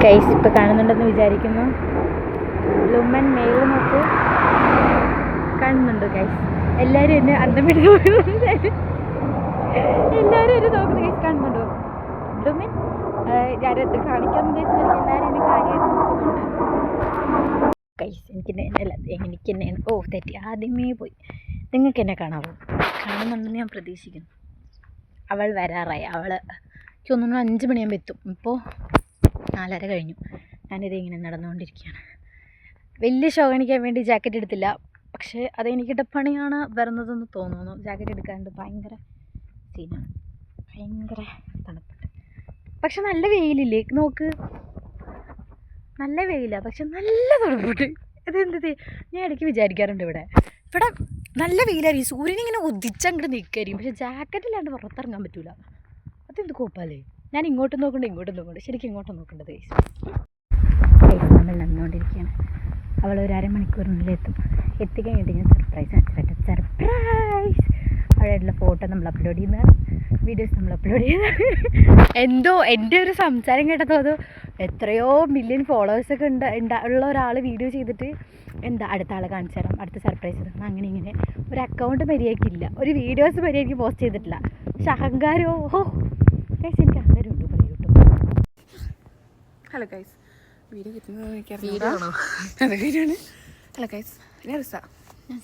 Guys ഇപ്പോൾ കാണുന്നുണ്ടെന്ന് വിചാരിക്കുന്നു. Lumen mail നോക്ക് കാണുന്നുണ്ടോ ഗൈസ്? എല്ലാവരും എന്നെ അന്തം വിട്ട് എല്ലാവരും എന്നെ നോക്കുന്നു ഗൈസ്. കാണുന്നുണ്ടോ ലുമൻ? ഞാനത് കാണിക്കാൻ ഉദ്ദേശിച്ചില്ല. എല്ലാവരും എന്നെ കാര്യമായിട്ട് നോക്കുന്നുണ്ട് ഗൈസ്. എനിക്ക് ഓ തെറ്റി, ആദ്യമേ പോയി. നിങ്ങൾക്ക് എന്നെ കാണുന്നുണ്ടെന്ന് ഞാൻ പ്രതീക്ഷിക്കുന്നു. അവൾ വരാറായി. എനിക്ക് തോന്നുന്നു 5 മണിയാകുമ്പോൾ എത്തും. ഇപ്പോൾ 4:30 കഴിഞ്ഞു. ഞാനിത് ഇങ്ങനെ നടന്നുകൊണ്ടിരിക്കുകയാണ്. വലിയ ഷോ കാണിക്കാൻ വേണ്ടി ജാക്കറ്റ് എടുത്തില്ല, പക്ഷേ അതെനിക്കിട്ട പണിയാണ് വരുന്നതെന്ന് തോന്നുന്നു. ജാക്കറ്റ് എടുക്കാണ്ട് ഭയങ്കര സീനാണ്, ഭയങ്കര തണുപ്പുണ്ട്. പക്ഷെ നല്ല വെയിലില്ലേ നോക്ക്, നല്ല വെയിലാണ്, പക്ഷെ നല്ല തണുപ്പുണ്ട്. അതെന്തത് ഞാൻ ഇടയ്ക്ക് വിചാരിക്കാറുണ്ട്. ഇവിടെ നല്ല വെയിലായിരിക്കും, സൂര്യനിങ്ങനെ ഉദിച്ചങ്ങോട്ട് നിൽക്കായിരിക്കും, പക്ഷെ ജാക്കറ്റില്ലാണ്ട് പുറത്തിറങ്ങാൻ പറ്റൂല. അതെന്ത് കോപ്പല്ലേ? ഞാൻ ഇങ്ങോട്ടും നോക്കണ്ട, ശരിക്കും ഇങ്ങോട്ടും നോക്കേണ്ടത്. നമ്മൾ നടന്നുകൊണ്ടിരിക്കുകയാണ്. അവൾ ഒരു അരമണിക്കൂറിനുള്ളിൽ എത്തിക്കഴിഞ്ഞിട്ട് ഞാൻ സർപ്രൈസ്. അവിടെയുള്ള ഫോട്ടോ നമ്മൾ അപ്ലോഡ് ചെയ്യുന്നതാണ്, വീഡിയോസ് നമ്മൾ അപ്ലോഡ് ചെയ്യുന്നതാണ്. എന്തോ എൻ്റെ ഒരു സംസാരം കേട്ടതോ അതോ എത്രയോ മില്യൺ ഫോളോവേഴ്സൊക്കെ ഉള്ള ഒരാൾ വീഡിയോ ചെയ്തിട്ട് അടുത്ത ആളെ കാണിച്ചു തരാം, അടുത്ത സർപ്രൈസ് തരണം, അങ്ങനെ ഇങ്ങനെ ഒരു അക്കൗണ്ട് മര്യാദയ്ക്കില്ല, ഒരു വീഡിയോസ് മര്യാദയ്ക്ക് പോസ്റ്റ് ചെയ്തിട്ടില്ല. പക്ഷെ അഹങ്കാരമോ ഗൈസ്, എനിക്ക് അഹങ്കാരമുണ്ട് പറയൂട്ടോ. ഹലോ ഗൈസ്, വീഡിയോ കിട്ടുന്നത് അതെ വീഡിയോയാണ്. ഹലോ ഗൈസ്, ഞാൻ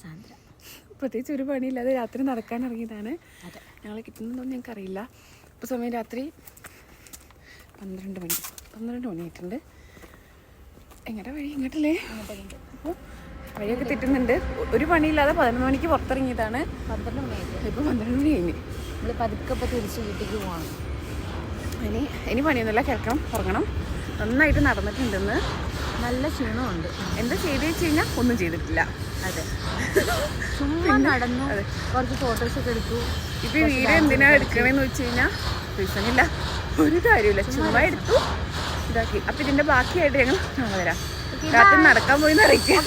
സാന്ദ്ര. പ്രത്യേകിച്ച് ഒരു പണിയില്ലാതെ രാത്രി നടക്കാൻ ഇറങ്ങിയതാണ്. ഞങ്ങൾ കിട്ടുന്നതോ ഞങ്ങൾക്കറിയില്ല. ഇപ്പോൾ സമയം രാത്രി 12 മണിയായിട്ടുണ്ട്. എങ്ങനെ വഴി ഇങ്ങോട്ടല്ലേ? അപ്പോൾ വഴിയൊക്കെ തെറ്റുന്നുണ്ട്. ഒരു പണിയില്ലാതെ 11 മണിക്ക് പുറത്തിറങ്ങിയതാണ്. 12 മണിയായിട്ട് ഇപ്പോൾ 12 മണി കഴിഞ്ഞ് നമ്മൾ പതുക്കെ തിരിച്ച് വീട്ടിലേക്ക് പോകണം. ഇനി പണിയൊന്നുമില്ല, കിടക്കണം, ഉറങ്ങണം. നന്നായിട്ട് നടന്നിട്ടുണ്ടെന്ന്, നല്ല ക്ഷീണമുണ്ട്. എന്താ ചെയ്ത് വെച്ച് കഴിഞ്ഞാൽ ഒന്നും ചെയ്തിട്ടില്ല. അതെ, ചുമ്മാ നടന്നു, കുറച്ച് ഫോട്ടോസൊക്കെ എടുത്തു. ഇപ്പോൾ ഈ വീഡിയോ എന്തിനാണ് എടുക്കണമെന്ന് വെച്ച് കഴിഞ്ഞാൽ റീസണില്ല, ഒരു കാര്യമില്ല, ചുമ്മാ എടുത്തു ഇതാക്കി. അപ്പം ഇതിൻ്റെ ബാക്കിയായിട്ട് ഞങ്ങൾ നാളെ വരാം. രാത്രി നടക്കാൻ പോയി അറിയിക്കാൻ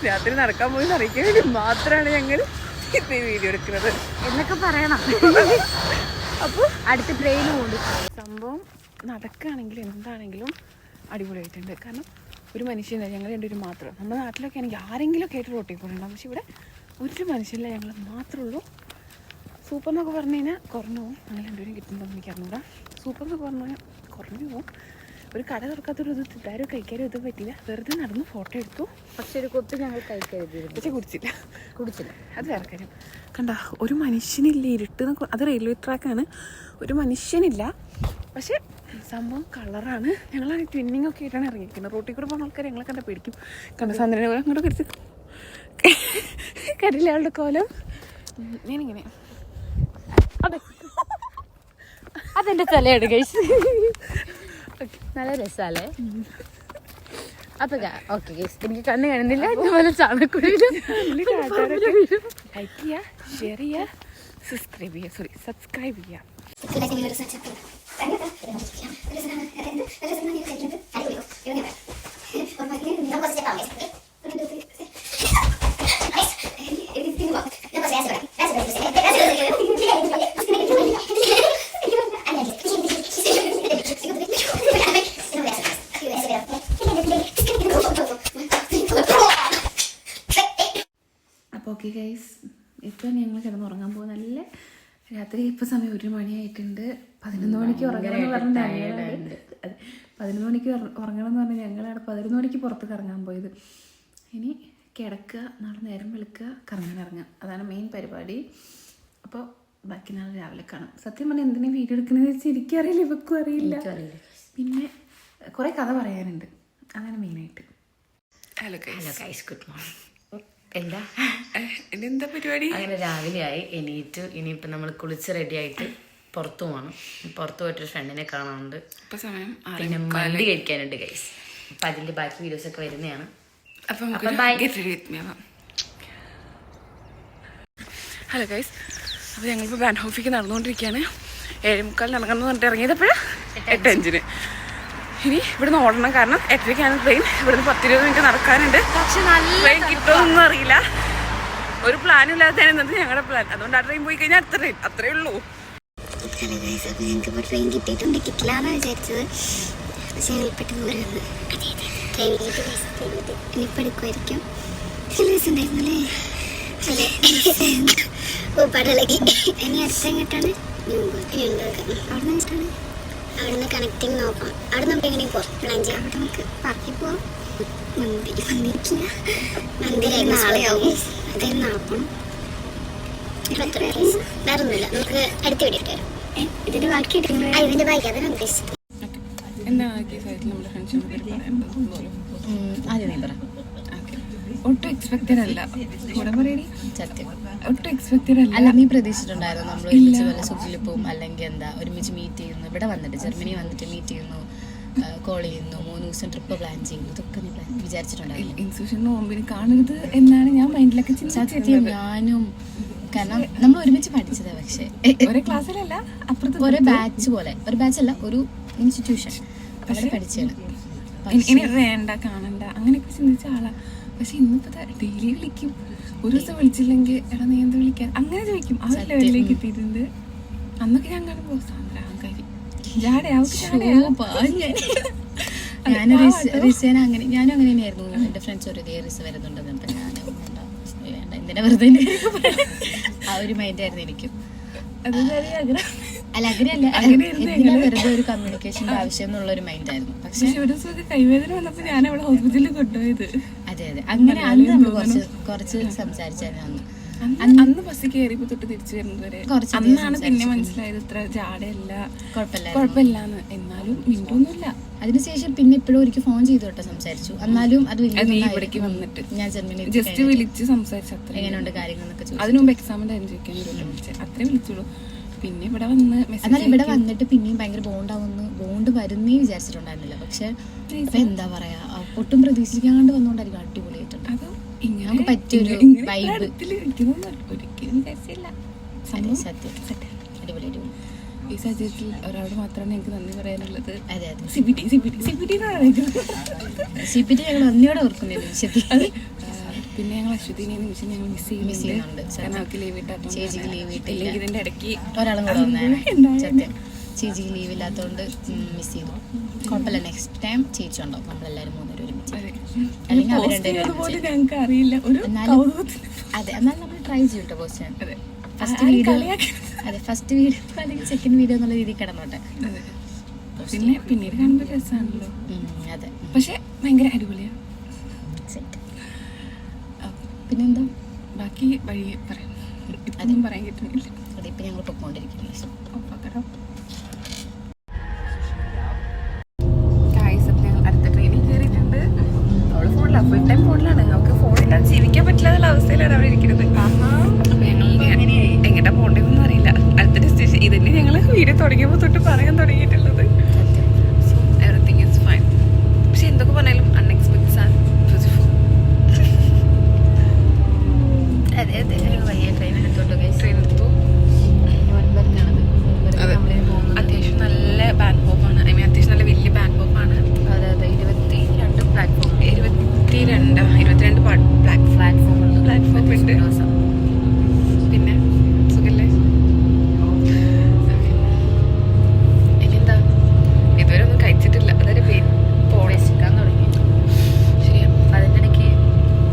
രാത്രി നടക്കാൻ പോയി അറിയിക്കാൻ വേണ്ടി മാത്രമാണ് ഞങ്ങൾ ഇപ്പം ഈ വീഡിയോ എടുക്കുന്നത് എന്നൊക്കെ പറയണം. അപ്പോൾ അടുത്ത ട്രെയിന് പോകും. സംഭവം നടക്കുകയാണെങ്കിലും എന്താണെങ്കിലും അടിപൊളിയായിട്ടുണ്ട്. കാരണം ഒരു മനുഷ്യനില്ല, ഞങ്ങൾ രണ്ടുപേരും മാത്രം. നമ്മുടെ നാട്ടിലൊക്കെ ആണെങ്കിൽ ആരെങ്കിലുമൊക്കെ ആയിട്ട് റോട്ടിൽ പോയിട്ടുണ്ടാകും, പക്ഷെ ഇവിടെ ഒരു മനുഷ്യനില്ല, ഞങ്ങൾ മാത്രമേ ഉള്ളൂ. സൂപ്പർ എന്നൊക്കെ പറഞ്ഞു കഴിഞ്ഞാൽ കുറഞ്ഞു പോകും. ഞങ്ങൾ രണ്ടുപേരും കിട്ടുന്നതെന്ന് എനിക്ക് അറിഞ്ഞൂടാ. സൂപ്പർ എന്നൊക്കെ പറഞ്ഞു കഴിഞ്ഞാൽ കുറഞ്ഞു പോകും. ഒരു കട തുറക്കാത്തൊരു ഇത് തിട്ടാരോ കഴിക്കാരോ ഇത് പറ്റില്ല. വെറുതെ നടന്ന് ഫോട്ടോ എടുത്തു. പക്ഷെ ഒരു കുപ്പി ഞങ്ങൾ കഴിക്കരുത്, പക്ഷെ കുടിച്ചില്ല. അത് വേറെ കാര്യം. കണ്ട, ഒരു മനുഷ്യനില്ല, ഇരുട്ട്. അത് റെയിൽവേ ട്രാക്കാണ്, ഒരു മനുഷ്യനില്ല. പക്ഷെ സംഭവം കളറാണ്. ഞങ്ങളാണ് ട്വിന്നിങ് ഒക്കെ ആയിട്ടാണ് ഇറങ്ങിയിരിക്കുന്നത്. റോട്ടിൽ കൂടെ പോകുന്ന ആൾക്കാർ ഞങ്ങളെ കണ്ട പേടിക്കും. കണ്ട സാന്ദ്രനെ പോലെ അങ്ങോട്ട് കരുത്ത് കരിലയാളുടെ കോലം ഞാനിങ്ങനെ. അതെന്റെ തലയാണ് ഗൈസ്. നല്ല രസമല്ലേ? അപ്പൊ ഓക്കെ ഗൈസ്, എനിക്ക് കണ്ണ് കാണുന്നില്ല, ഇതുപോലെ ചാണക്കുഴിയിലും ലൈക്ക് ചെയ്യുക, ഷെയർ ചെയ്യുക, സബ്സ്ക്രൈബ് ചെയ്യുക. അപ്പോൾ ഓക്കെ ഗൈസ്, ഇപ്പം ഞങ്ങൾ കിടന്നുറങ്ങാൻ പോകും. നല്ല രാത്രി ഇപ്പോൾ സമയം 1 മണിയായിട്ടുണ്ട്. 11 മണിക്ക് ഉറങ്ങണം എന്ന് പറഞ്ഞാൽ 11 മണിക്ക് ഉറങ്ങണം എന്ന് പറഞ്ഞാൽ ഞങ്ങളവിടെ 11 മണിക്ക് പുറത്ത് കറങ്ങാൻ പോയത്. ഇനി കിടക്കുക, നാളെ നേരം വെളുക്കുക, കറങ്ങാനിറങ്ങുക, അതാണ് മെയിൻ പരിപാടി. അപ്പോൾ ബാക്കി നാളെ രാവിലെ കാണാം. സത്യം പറഞ്ഞാൽ എന്തിനാണ് വീഡിയോ എടുക്കുന്നത് വെച്ചാൽ എനിക്കറിയില്ല, ഇവക്കും അറിയില്ല. പിന്നെ കുറേ കഥ പറയാനുണ്ട്, അതാണ് മെയിനായിട്ട്. Hello guys, good morning. എന്താ പരിപാടി? അങ്ങനെ രാവിലെ ആയി, എണീറ്റ് ഇനിയിപ്പോൾ നമ്മൾ കുളിച്ച് റെഡി ആയിട്ട് പുറത്തു പോകണം. പുറത്ത് പോയിട്ടൊരു ഫ്രണ്ടിനെ കാണാനുണ്ട്, ഇപ്പം സമയം പിന്നെ മന്തി കഴിക്കാനുണ്ട് ഗൈസ്. അപ്പം അതിൻ്റെ ബാക്കി വീഡിയോസൊക്കെ വരുന്നതാണ്. അപ്പം ബൈ. ഹലോ ഗൈസ്, അപ്പോൾ ഞങ്ങളിപ്പോൾ ബാൻഡ് ഹോഫിക്ക് നടന്നുകൊണ്ടിരിക്കുകയാണ്. 7:45 നടക്കണം പറഞ്ഞിട്ട് ഇറങ്ങിയതപ്പോഴാണ് 8:05. ഇനി ഇവിടുന്ന് ഓടണം, കാരണം 8:30 ട്രെയിൻ. ഇവിടുന്ന് 10-20 മിനിറ്റ് നടക്കാനുണ്ട്. ട്രെയിൻ കിട്ടുമെന്നൊന്നും അറിയില്ല, ഒരു പ്ലാനും ഇല്ലാത്തതാണ് ഇന്നത്തെ ഞങ്ങളുടെ പ്ലാൻ. അതുകൊണ്ട് ആ ട്രെയിൻ പോയി കഴിഞ്ഞാൽ അത്രയേ ഉള്ളൂ. ഹലോ ഗൈസ്, അപ്പോൾ ഞങ്ങൾക്കിപ്പോൾ ട്രെയിൻ കിട്ടിയിട്ടുണ്ട്. കിട്ടില്ലാന്നാണ് വിചാരിച്ചത്, പക്ഷേ ഞങ്ങൾ പെട്ടെന്ന് വരുന്നത്. ട്രെയിൻ കിട്ടി ഗൈസ്, ട്രെയിൻ കിട്ടി. ഇനിയിപ്പോൾ എടുക്കുമായിരിക്കും. ചില ദിവസം ഉണ്ടായിരുന്നു അല്ലേ? അതെ, പടലക്കി. ഇനി അടുത്ത എങ്ങോട്ടാണ്? അവിടെ നിന്നിട്ടാണ്, അവിടെ നിന്ന് കണക്റ്റിംഗ് നോക്കാം. അവിടെ നമുക്ക് എങ്ങനെയും പോകാം, പ്ലാൻ ചെയ്യാം. അവിടെ നമുക്ക് പാർക്കിൽ പോവാം. മന്ദിർ വന്നിരിക്കില്ല, മന്ദിരായി നാളെയാവും. അതായത് നാളെ പോകണം. വേറെ ഒന്നുമില്ല, നമുക്ക് അടുത്ത വീഡിയോ ഇട്ട് തരാം. ഇതിന്റെ ബാക്കി ഇതിന്റെ ബാക്കി അതാണ് ഉദ്ദേശിച്ചത്. ഒട്ടും എക്സ്പെക്റ്റഡ് അല്ല, ഒട്ടും എക്സ്പെക്റ്റഡ് അല്ല. അല്ല, നീ പ്രതീക്ഷിച്ചിട്ടുണ്ടായിരുന്നു നമ്മൾ ഒരുമിച്ച് വല്ല സുഖിൽ പോവും, അല്ലെങ്കിൽ എന്താ ഒരുമിച്ച് മീറ്റ് ചെയ്യുന്നു, ഇവിടെ വന്നിട്ട് ജർമ്മനി വന്നിട്ട് മീറ്റ് ചെയ്യുന്നു, കോൾ ചെയ്യുന്നു, 3 ദിവസം ട്രിപ്പ് പ്ലാൻ ചെയ്യുന്നു, ഇതൊക്കെ നീ വിചാരിച്ചിട്ടുണ്ടായിരുന്നു? ഇൻസ്റ്റിറ്റ്യൂഷൻ നോമ്പിന് കാണരുത് എന്നാണ് ഞാൻ മൈൻഡിലൊക്കെ സത്യം. ഞാനും, കാരണം നമ്മൾ ഒരുമിച്ച് പഠിച്ചതാ, പക്ഷേ ഒരേ ക്ലാസ്സിലല്ല, അപ്പുറത്ത് ഒരേ ബാച്ച് പോലെ, ഒരു ബാച്ച് അല്ല, ഒരു ഇൻസ്റ്റിറ്റ്യൂഷൻ അവിടെ പഠിച്ചാണ്. ഇനി വേണ്ട കാണണ്ട അങ്ങനെയൊക്കെ ചിന്തിച്ച ആളാ. പക്ഷെ ഇന്നിപ്പോ ഡെയിലി വിളിക്കും, ഒരു ദിവസം വിളിച്ചില്ലെങ്കിൽ എടാ നീ എന്ത് വിളിക്കാൻ അങ്ങനെ ചോദിക്കും. ആ ലെവലിലേക്ക് എത്തിയിട്ടുണ്ട്. അന്നൊക്കെ ഞാൻ കാണുമ്പോൾ സാന്ദ്രാഹങ്കാരി ഞാനും അങ്ങനെ തന്നെയായിരുന്നു. എൻ്റെ ഫ്രണ്ട്സ് ഒരു ഇതേ റിസ് വരുന്നുണ്ടെന്ന് പറഞ്ഞാൽ ഞാൻ വേണ്ട എന്തിനാ വെറുതെ ആ ഒരു മൈൻഡായിരുന്നു എനിക്കും. അല്ല, അങ്ങനെയല്ല, വെറുതെ ഒരു കമ്മ്യൂണിക്കേഷൻ്റെ ആവശ്യം എന്നുള്ള ഒരു മൈൻഡായിരുന്നു. പക്ഷെ ഒരു ദിവസം കൈവേദന വന്നപ്പോൾ ഞാൻ അവളെ ഹോസ്പിറ്റലിൽ കൊണ്ടുപോയത്. അതെ അങ്ങനെ അന്ന് നമ്മൾ കുറച്ച് സംസാരിച്ചായിരുന്നു. അന്ന് ബസ്സിൽ കയറിയപ്പോ തൊട്ട് തിരിച്ചു വരുന്നത് വരെ അന്നാണ് പിന്നെ മനസ്സിലായത് ഇത്ര ജാടയല്ല, കുഴപ്പമില്ലാന്ന്. എന്നാലും മിണ്ടൊന്നുമില്ല. അതിനുശേഷം പിന്നെ ഇപ്പോഴും ഒരിക്കൽ ഫോൺ ചെയ്തോട്ടെ സംസാരിച്ചു. എന്നാലും അത് ഇവിടേക്ക് വന്നിട്ട് ഞാൻ ജർമ്മനി ജസ്റ്റ് വിളിച്ച് സംസാരിച്ചു, അത്ര എങ്ങനെയുണ്ട് കാര്യങ്ങളെന്നൊക്കെ ചോദിച്ചു. അതിന് മുമ്പ് എക്സാമിന്റെ കാര്യം ചോദിക്കാൻ വിളിച്ചത്, അത്രേ വിളിച്ചുള്ളൂ. പിന്നെ ഇവിടെ വന്ന് എന്നാൽ ഇവിടെ വന്നിട്ട് പിന്നെയും ഭയങ്കര ബോണ്ട് വരുന്നേ വിചാരിച്ചിട്ടുണ്ടായിരുന്നില്ല. പക്ഷെ എന്താ പറയാ, ഒട്ടും പ്രതീക്ഷിക്കാണ്ട് വന്നോണ്ടായിരിക്കും അടിപൊളിയായിട്ടുണ്ട്. അത് നമുക്ക് പറ്റിയൊരു വൈബ് ഒരിക്കലും വിചാരിച്ചില്ല. സത്യം അടിപൊളി. ഈ സാഹചര്യത്തിൽ ഒരാളോട് മാത്രമാണ് ഞങ്ങൾക്ക് നന്ദി പറയാനുള്ളത്. അതെ അതെ, സിബിടി ഞങ്ങൾ നന്ദിയോടെ ഓർക്കുന്നില്ല. പിന്നെ ഞങ്ങൾ അശ്വതിനെ നിമിഷം ഞങ്ങൾ മിസ് ചെയ്യുന്നുണ്ട്. നമുക്ക് ലീവ് കിട്ടാത്ത, ചേച്ചിക്ക് ലീവ് കിട്ടില്ല. ഇതിന്റെ ഇടയ്ക്ക് ഒരാളും കൂടെ വന്നേ. സത്യം, ചേച്ചിക്ക് ലീവ് ഇല്ലാത്തതുകൊണ്ട് മിസ് ചെയ്തു. കുഴപ്പമില്ല, നെക്സ്റ്റ് ടൈം ചേച്ചി ഉണ്ടാവും. നമ്മളെല്ലാവരും 3 പേരും ഒരുമിച്ച്, അല്ലെങ്കിൽ അവർ 2 പേരും. ഞങ്ങൾക്ക് അറിയില്ല. അതെ, എന്നാലും നമ്മൾ ട്രൈ ചെയ്യട്ടോ പോസ്റ്റ് ചെയ്യാൻ. ഫസ്റ്റ് വീഡിയോ അല്ലെങ്കിൽ സെക്കൻഡ് വീഡിയോ എന്നുള്ള രീതിയിൽ കിടന്നോട്ടെ. പിന്നെ പിന്നീട് കാണുമ്പോൾ രസമാണല്ലോ. അതെ, പക്ഷെ ഭയങ്കര അടിപൊളിയാണ്. പിന്നെന്താ ബാക്കി വഴി പറയാം, അതൊന്നും പറയാൻ കിട്ടുന്നില്ല. ഇപ്പം ഞങ്ങൾ പൊക്കോണ്ടിരിക്കുന്നു. ഞങ്ങൾ അടുത്ത ട്രെയിനിൽ കയറിയിട്ടുണ്ട്. അവള് ഫോണിലാണ്, ഫുൾ ടൈം ഫോണിലാണ്. നമുക്ക് ഫോണില്ലാതെ ജീവിക്കാൻ പറ്റില്ല എന്നുള്ള അവസ്ഥയിലാണ് അവിടെ ഇരിക്കുന്നത്. ഞങ്ങൾ എങ്ങോട്ടാ പോകേണ്ടതെന്നൊന്നും അറിയില്ല. അടുത്ത ഡെസ്റ്റിനേഷൻ ഇതന്നെ ഞങ്ങൾ വീഡിയോ തുടങ്ങിയപ്പോൾ തൊട്ട് പറയാൻ തുടങ്ങിയിട്ടുള്ളത്. Everything is fine. പക്ഷെ എന്തൊക്കെ പറഞ്ഞാലും അൺഎക്സ്പെക്ടഡ് ആണ് ബ്യൂട്ടിഫുൾ. അതെ അതെ, ഒരു വലിയ ട്രെയിൻ എടുത്തോട്ടോ. ട്രെയിൻ എടുത്തു. അത്യാവശ്യം നല്ല ബാൻഡ് പോപ്പാണ്. ഐ മീൻ അത്യാവശ്യം നല്ല വലിയ ബാൻഡ് പോപ്പാണ്. അതെ അതെ, 22 പ്ലാറ്റ്ഫോം, 22 പ്ലാറ്റ്ഫോം ഉണ്ട്. പിന്നെ സുഖല്ലേ? ഇനിയെന്താ, ഇതുവരെ ഒന്നും കഴിച്ചിട്ടില്ല. അതൊരു പോളിക്കാൻ തുടങ്ങി. ശരിയാ, അതിൻ്റെ ഇടയ്ക്ക്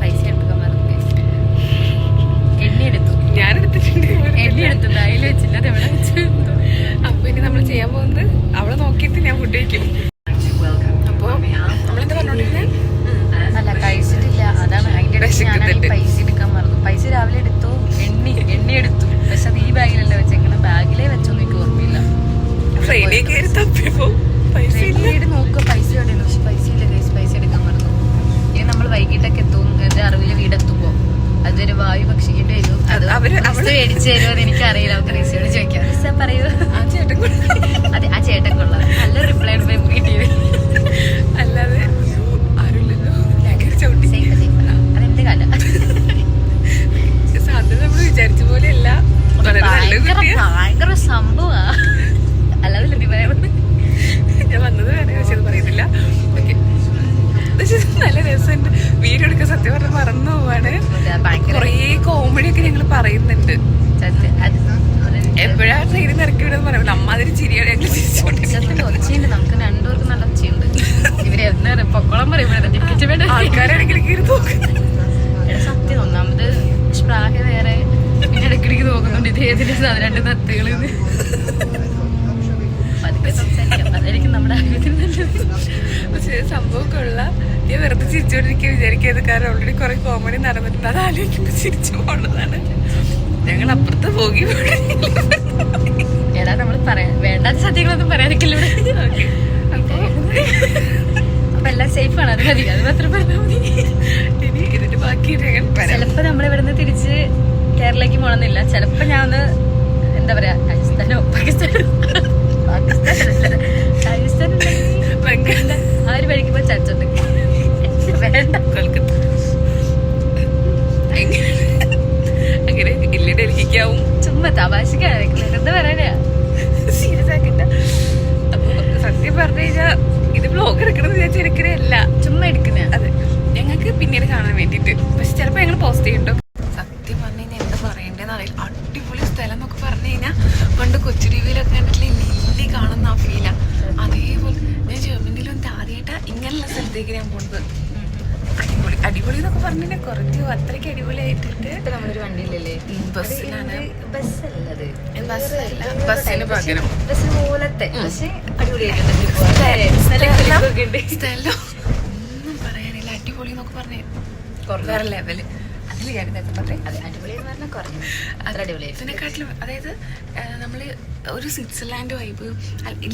പൈസ എടുക്കാൻ മറന്നു. എണ്ണി എടുത്തു, ഞാൻ എടുത്തിട്ടുണ്ട്. എണ്ണി എടുത്തു, അതിൽ വെച്ചില്ല, അത് എവിടെ വെച്ചു. അപ്പൊ ഇനി നമ്മൾ ചെയ്യാൻ പോകുന്നത് അവളെ നോക്കിയിട്ട് ഞാൻ ഫുഡ് കഴിക്കും. അപ്പൊ നമ്മളെന്താ പറഞ്ഞോണ്ടിരുന്നത്? അല്ല, കഴിച്ചിട്ടില്ല, അതാണ് അതിൻ്റെ ഇടയ്ക്ക് പൈസ എടുക്കാൻ മറന്നു. പൈസ രാവിലെ എടുത്തു, എണ്ണി എടുത്തു. പക്ഷെ അത് ഈ ബാഗിലല്ല വെച്ച്, എങ്ങനെ ബാഗിലേ വെച്ചൊന്നും എനിക്ക് ഓർമ്മയില്ല. ട്രെയിനിൽ കയറി തപ്പിയപ്പോ പൈസ നോക്കുക, പൈസ എവിടെയാണ്? പക്ഷെ പൈസ ഇല്ല ഗൈസ്, പൈസ എടുക്കാൻ മറന്നു. ഇനി നമ്മൾ വൈകിട്ടൊക്കെ എത്തും, എൻ്റെ അറിവിലെ വീടെത്തുമ്പോൾ അതൊരു വായു ഭക്ഷിക്കേണ്ടി വരും. അത് മേടിച്ചു തരുമോ എനിക്കറിയില്ല. നമുക്ക് റിസയോട് ചോദിക്കാം. റിസ പറയൂ. അതെ, ആ ചേട്ടൻ കൊള്ളാം, നല്ല റിപ്ലൈ കിട്ടിയത്. അല്ലാതെ ആരുമില്ലല്ലോ. അതെന്റെ കാലം. സാധ്യത നമ്മൾ വിചാരിച്ച പോലെയല്ല, ഭയങ്കര സംഭവമാ. അല്ലാതെ എന്തി പറയുന്നത്, ഞാൻ വന്നത് വേറെ, പക്ഷെ അത് പറയുന്നില്ല. ഓക്കെ, നല്ല രസമുണ്ട്. വീഡിയോ എടുക്കാൻ സത്യം പറഞ്ഞാൽ മറന്നു പോവാണ്. കുറേ കോമഡി ഒക്കെ ഞങ്ങൾ പറയുന്നുണ്ട്. എപ്പോഴാണ് സൈഡിൽ നിന്ന് ഇറക്കി വിടുന്നത് പറയുമ്പോൾ അമ്മാതിരി ചിരിയാണ് ഞങ്ങൾ ഒച്ചത്തിന്റെ ഒച്ചയുണ്ട്, നമുക്ക് രണ്ടുപേർക്കും നല്ല ഒച്ചയുണ്ട്. ഇവര് എന്താ പൊക്കോളം പറയുമ്പോഴേ ആൾക്കാരാണെങ്കിൽ കീറി നോക്കുന്നത്. സത്യം. ഒന്നാമത് സ്പ്രാഹ വേറെ, പിന്നെ ഇടയ്ക്കിടയ്ക്ക് നോക്കുന്നുണ്ട് ഇത് ഏതിന്റെ രണ്ട് നത്തുകൾ. പതുക്കെ സംസാരിക്കാം, അതായിരിക്കും നമ്മുടെ ആരോഗ്യത്തിന് നല്ലത്. പക്ഷേ സംഭവമൊക്കെ ഉള്ള ഞാൻ വെറുതെ ചിരിച്ചോണ്ടിരിക്കുക വിചാരിക്കുന്നത്. കാരണം ഓൾറെഡി കുറെ കോമഡി നടന്നിട്ടുണ്ട്. അത് ആലോചിക്കുമ്പോൾ ചിരിച്ചു പോകേണ്ടതാണ്. ഞങ്ങൾ അപ്പുറത്ത് പോകി എടാ നമ്മൾ പറയാൻ വേണ്ടാത്ത സത്യങ്ങളൊന്നും പറയാനൊക്കില്ല ഇവിടെ. അപ്പൊ എല്ലാം സേഫ് ആണ്, അത് മതി, അത് മാത്രം പറഞ്ഞാൽ മതി. ഇനി ഇതിന്റെ ബാക്കി ചിലപ്പോ നമ്മളിവിടുന്ന് തിരിച്ച് കേരളയ്ക്ക് പോകണമെന്നില്ല. ചിലപ്പോ ഞാൻ ഒന്ന് എന്താ പറയാ രാജസ്ഥാനോ പാകിസ്ഥാനോ രാജസ്ഥാനോ ആ ഒരു വഴിക്ക് പോയി ചർച്ചുണ്ട്. വേണ്ട കൊൽക്കത്ത അങ്ങനെ ഇല്ല ഡൽഹിക്കാവും. ചുമ്മാ തമാശക്കാണ് എന്താ പറയാനാ, സീരിയസ് ആക്കില്ല. അപ്പൊ സത്യം പറഞ്ഞു കഴിഞ്ഞാൽ ഇത് ബ്ലോഗ് എടുക്കണമെന്ന് വിചാരിച്ചാൽ എടുക്കണല്ല, ചുമ്മാ എടുക്കുന്ന. അതെ, ഞങ്ങൾക്ക് പിന്നീട് കാണാൻ വേണ്ടിട്ട്. പക്ഷെ ചിലപ്പോ ഞങ്ങൾ പോസ്റ്റ് ചെയ്യണ്ടോ. സത്യം പറഞ്ഞു കഴിഞ്ഞാൽ എന്താ പറയേണ്ടതെന്ന് അറിയില്ല. അടിപൊളി സ്ഥലം എന്നൊക്കെ പറഞ്ഞു കഴിഞ്ഞാൽ പണ്ട് കൊച്ചു ടിവിയിലൊക്കെ കണ്ടിട്ടില്ലേ ലില്ലി കാണുന്ന ആ ഫീലാ. അതേപോലെ ഞാൻ ജർമ്മനിയിൽ വന്നിട്ട് ആദ്യമായിട്ടാ ഇങ്ങനെയുള്ള സ്ഥലത്തേക്ക് ഞാൻ പോകുന്നത്. അടിപൊളി അടിപൊളി എന്നൊക്കെ പറഞ്ഞു കഴിഞ്ഞാൽ കുറച്ച് അത്രയ്ക്ക് അടിപൊളിയായിട്ടിട്ട്. ഇപ്പൊ നമ്മളൊരു വണ്ടിയിലല്ലേ, ബസ്സിലാണ്. ബസ്സല്ലത്, ബസ്സല്ല, ബസ്സിന് പകരം ബസ് പോലത്തെ. പക്ഷെ സ്ഥലം ഒന്നും പറയാനില്ല. അടിപൊളി എന്നൊക്കെ പറഞ്ഞേ വേറെ ലെവല്. അതിൽ ഞാൻ അടിപൊളി എന്ന് പറഞ്ഞാൽ കുറഞ്ഞു, അത്ര അടിപൊളി. ഇതിനെക്കാട്ടിലും അതായത് നമ്മള് ഒരു സ്വിറ്റ്സർലാൻഡ് വൈബ്.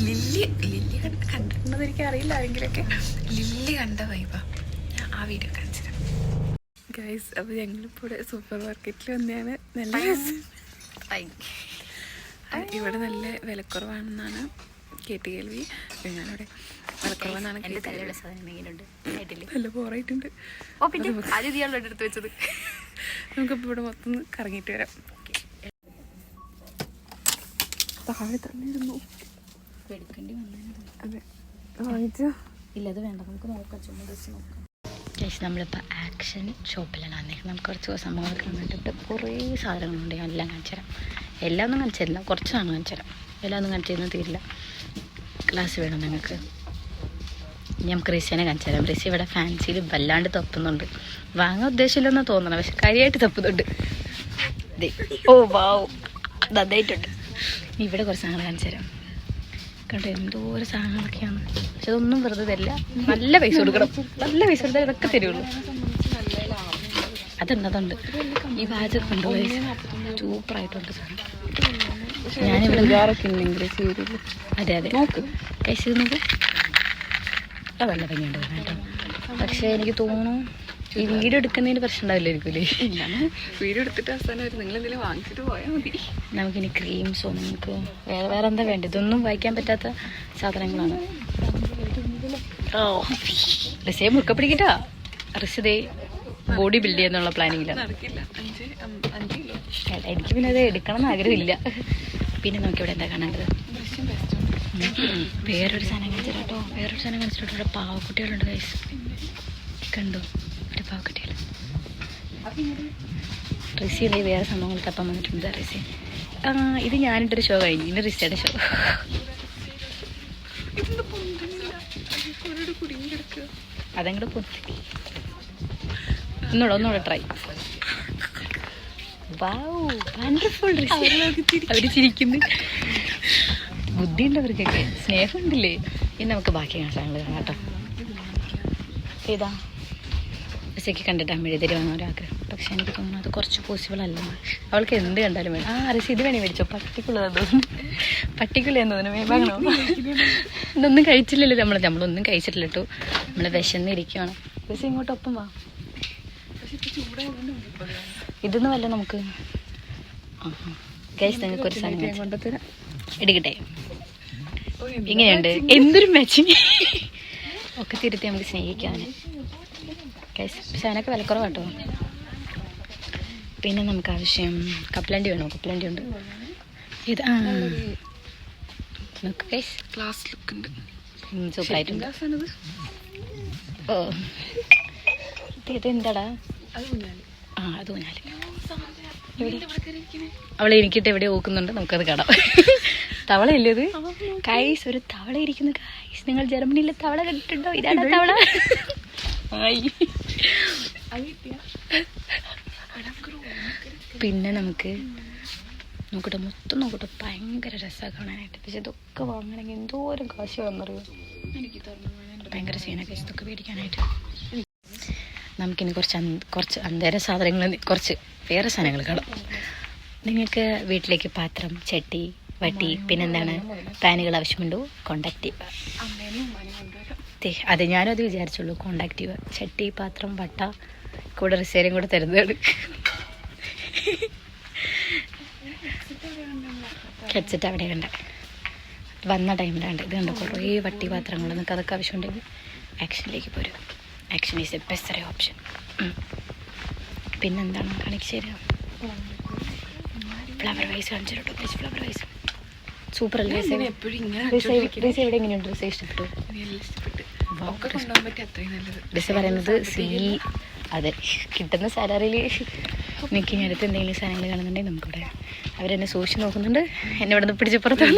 ലില്ലി ലില്ലി കണ്ടിട്ടുണ്ടെന്ന് എനിക്ക് അറിയില്ല, ആരെങ്കിലൊക്കെ ലില്ലി കണ്ട വൈബാ. ഞാൻ ആ വീഡിയോ കാണിച്ചു ഗൈസ്. അപ്പോൾ ഞങ്ങളിപ്പോൾ ഇവിടെ സൂപ്പർ മാർക്കറ്റിൽ വന്നെയാണ്. നല്ല ഇവിടെ നല്ല വിലക്കുറവാണെന്നാണ് കേട്ട് കേൾവി. ഞാനിവിടെ വിലക്കുറവെന്നാണ് നല്ല ബോറായിട്ടുണ്ട്. എടുത്ത് വെച്ചത്. നമുക്കിപ്പോൾ ഇവിടെ മൊത്തം കറങ്ങിയിട്ട് വരാം. താഴെ തന്നെ ഇരുന്നു. എടുക്കേണ്ടി വന്നു. അതെ, വാങ്ങിച്ചോ? ഇല്ല, അത് വേണ്ട, നമുക്ക് നോക്കാം, ചുമ്മാ ദിവസം നോക്കാം. നമ്മളിപ്പോൾ ആക്ഷൻ ഷോപ്പിലാണ് വന്നേക്കുന്നത്. നമുക്ക് കുറച്ച് സംഭവങ്ങളൊക്കെ കണ്ടിട്ട് കുറേ സാധനങ്ങളുണ്ട്. ഞാൻ എല്ലാം കാണിച്ചു തരാം. എല്ലാം ഒന്നും കാണിച്ചു തരില്ല, കുറച്ചാണ് കാണിച്ചു തരാം. എല്ലാം ഒന്നും കാണിച്ചു തരുന്നത് തീരില്ല. ക്ലാസ് വേണം ഞങ്ങൾക്ക്. നമുക്ക് റിസിനെ കാണിച്ചു തരാം. റിസി ഇവിടെ ഫാൻസിയിൽ വല്ലാണ്ട് തപ്പുന്നുണ്ട്. വാങ്ങാൻ ഉദ്ദേശമില്ലെന്നാണ് തോന്നണം, പക്ഷെ കാര്യമായിട്ട് തപ്പുന്നുണ്ട്. ഓ വാവ്, നന്നായിട്ടുണ്ട്. ഇവിടെ കുറച്ച് സാധനങ്ങൾ കാണിച്ചു തരാം. കണ്ടോ എന്തോരം സാധനങ്ങളൊക്കെയാണ്. പക്ഷെ അതൊന്നും വെറുതെ തരില്ല, നല്ല പൈസ കൊടുക്കണം. നല്ല പൈസ കൊടുത്താൽ ഇതൊക്കെ തരുള്ളൂ. അതുണ്ട്. ഈ വാചകം കൊണ്ടുപോയി സൂപ്പറായിട്ടുണ്ട് സാധനം. ഞാനിവിടെ അതെ അതെ നോക്ക് കഴിച്ച് നോക്ക്. അതല്ല ഭംഗിയുണ്ട് കേട്ടോ. പക്ഷെ എനിക്ക് തോന്നുന്നു ഈ വീഡിയോ എടുക്കുന്നതിന് പ്രശ്നം ഉണ്ടാവില്ലായിരിക്കൂലേ. വീഡിയോ എടുത്തിട്ട് അവസാനം വരും. നിങ്ങൾ എന്തെങ്കിലും വാങ്ങിച്ചിട്ട് പോയാൽ മതി. നമുക്കിനി ക്രീംസോ നമുക്ക് വേറെ എന്താ വേണ്ടത്? ഇതൊന്നും വായിക്കാൻ പറ്റാത്ത സാധനങ്ങളാണ്. ഓ റിസയെ മുറുക്ക പിടിക്കട്ടാ. റിസതേ ബോഡി ബിൽഡ് ചെയ്യാന്നുള്ള പ്ലാനിങ്ങിലാണ്. എനിക്ക് പിന്നെ അത് എടുക്കണം എന്ന് ആഗ്രഹമില്ല. പിന്നെ നമുക്കിവിടെ എന്താ കാണേണ്ടത്? വേറൊരു സാധനം കാണിച്ചിട്ട് കേട്ടോ. വേറൊരു സാധനം കാണിച്ചിട്ട് ഇവിടെ പാവക്കുട്ടികളുണ്ട് ഗൈസ്. കണ്ടോ ഒരു പാവക്കുട്ടികൾ. റിസിയുടെ വേറെ സംഭവങ്ങൾ തപ്പാൻ വന്നിട്ടുണ്ട്. റിസി ഇത് ഞാനിട്ടൊരു ഷോ കഴിഞ്ഞു. ഇന്ന് റിസിയുടെ ഷോ. അതങ്ങോട്ട് പൊത്തി ഒന്നുകൂടെ ട്രൈ. വാവ് വണ്ടർഫുൾ. അവര് ചിരിക്കുന്നു. ബുദ്ധിയുണ്ട് അവർക്കൊക്കെ, സ്നേഹമുണ്ടില്ലേ. ഇനി നമുക്ക് ബാക്കി സാധനങ്ങൾ കാണാം കേട്ടോ. ഏതാ റിസയ്ക്ക് കണ്ടിട്ട് അമ്മിഴുതിരി വാങ്ങാൻ ഒരാഗ്രഹം. പക്ഷെ എനിക്ക് തോന്നുന്നു അത് കുറച്ച് പോസിബിൾ അല്ലെന്ന്. അവൾക്ക് എന്ത് കണ്ടാലും വേണം. റിസി ഇത് വേണേ മേടിച്ചോ. പട്ടിക്കുള്ളതാന്ന് തോന്നുന്നു. പട്ടിക്കുള്ളതെന്ന് തോന്നുന്നു. വാങ്ങണോ? ഇതൊന്നും കഴിച്ചില്ലല്ലോ. നമ്മളൊന്നും കഴിച്ചിട്ടില്ല കേട്ടോ. നമ്മൾ വിശന്നിരിക്കുകയാണ്. റിസി ഇങ്ങോട്ടൊപ്പം വാ. ഇതൊന്നും വല്ല നമുക്ക് ഗൈസ് നിങ്ങൾക്ക് ഒരു സാധനം എടുക്കട്ടെ. ഇങ്ങനെയുണ്ട്. എന്തൊരു മാച്ചിങ്. ഒക്കെ തിരുത്തി നമുക്ക് സ്നേഹിക്കാൻ ഗൈസ്. പക്ഷെ അതിനൊക്കെ വിലക്കുറവാട്ടോ. പിന്നെ നമുക്ക് ആവശ്യം കപ്പലണ്ടി വേണോ? കപ്പലണ്ടി ഉണ്ട്. ഇത് നോക്ക് ഗൈസ്, ക്ലാസ് ലുക്ക് ഉണ്ട്. സൂപ്പറായിട്ടുണ്ട്. ഓ ഇത് എന്താടാ? അത് ഊഞ്ഞാല്. അവളെ എനിക്കിട്ട് എവിടെ നോക്കുന്നുണ്ട്, നമുക്കത് കാണാം. തവളയല്ലേ ഇത് ഗൈസ്? ഒരു തവള ഇരിക്കുന്നു ഗൈസ്. നിങ്ങൾ ജർമ്മനിയിലെ തവള കണ്ടിട്ടുണ്ടോ? ഇതാണ് തവള. പിന്നെ നമുക്ക് നോക്കട്ടെ, മൊത്തം നോക്കട്ടെ, ഭയങ്കര രസമാണ് കാണാനായിട്ട്. പക്ഷെ ഇതൊക്കെ വാങ്ങണമെങ്കിൽ എന്തോരം കാശ് വന്നറിയോ? ഭയങ്കര സീനൊക്കെ ഇതൊക്കെ മേടിക്കാനായിട്ട്. നമുക്കിനി കുറച്ച് അന്തര സാധനങ്ങൾ, കുറച്ച് വേറെ സാധനങ്ങൾ കാണാം. നിങ്ങൾക്ക് വീട്ടിലേക്ക് പാത്രം, ചട്ടി, വട്ടി, പിന്നെന്താണ് പാനുകൾ ആവശ്യമുണ്ടോ? കോണ്ടാക്ട് ചെയ്യുക. അതെ, ഞാനും അത് വിചാരിച്ചുള്ളൂ. കോണ്ടാക്ട് ചെയ്യുക. ചട്ടി, പാത്രം, വട്ട, കൂടെ റിസേലും കൂടെ തരുന്നതാണ്. ഹെഡ്സെറ്റ് അവിടെ കണ്ട വന്ന ടൈമിലാണ്ട് ഇത് കണ്ട കുറേ വട്ടി പാത്രങ്ങൾ. നിങ്ങൾക്ക് അതൊക്കെ ആവശ്യമുണ്ടെങ്കിൽ ആക്ഷനിലേക്ക് പോരും. Action is a best option. പിന്നെന്താണ് കാണിച്ചു തരാം? ഫ്ലവർ വൈസ് കാണിച്ചിട്ടോ. ഫ്ലവർ വൈസ് സൂപ്പർ അല്ലേ? ഇവിടെ എങ്ങനെയുണ്ട്? ഡ്രസ്സ് ഇഷ്ടപ്പെട്ടു? ഡ്രസ്സ് പറയുന്നത് അതെ, കിട്ടുന്ന സാലറിയിൽ എനിക്ക് ഇനി അടുത്ത് എന്തെങ്കിലും സാധനങ്ങൾ കാണുന്നുണ്ടെങ്കിൽ നമുക്കിവിടെ അവരെന്നെ സൂക്ഷിച്ച് നോക്കുന്നുണ്ട്. എന്നെ ഇവിടെ നിന്ന് പിടിച്ച് പുറത്താണ്.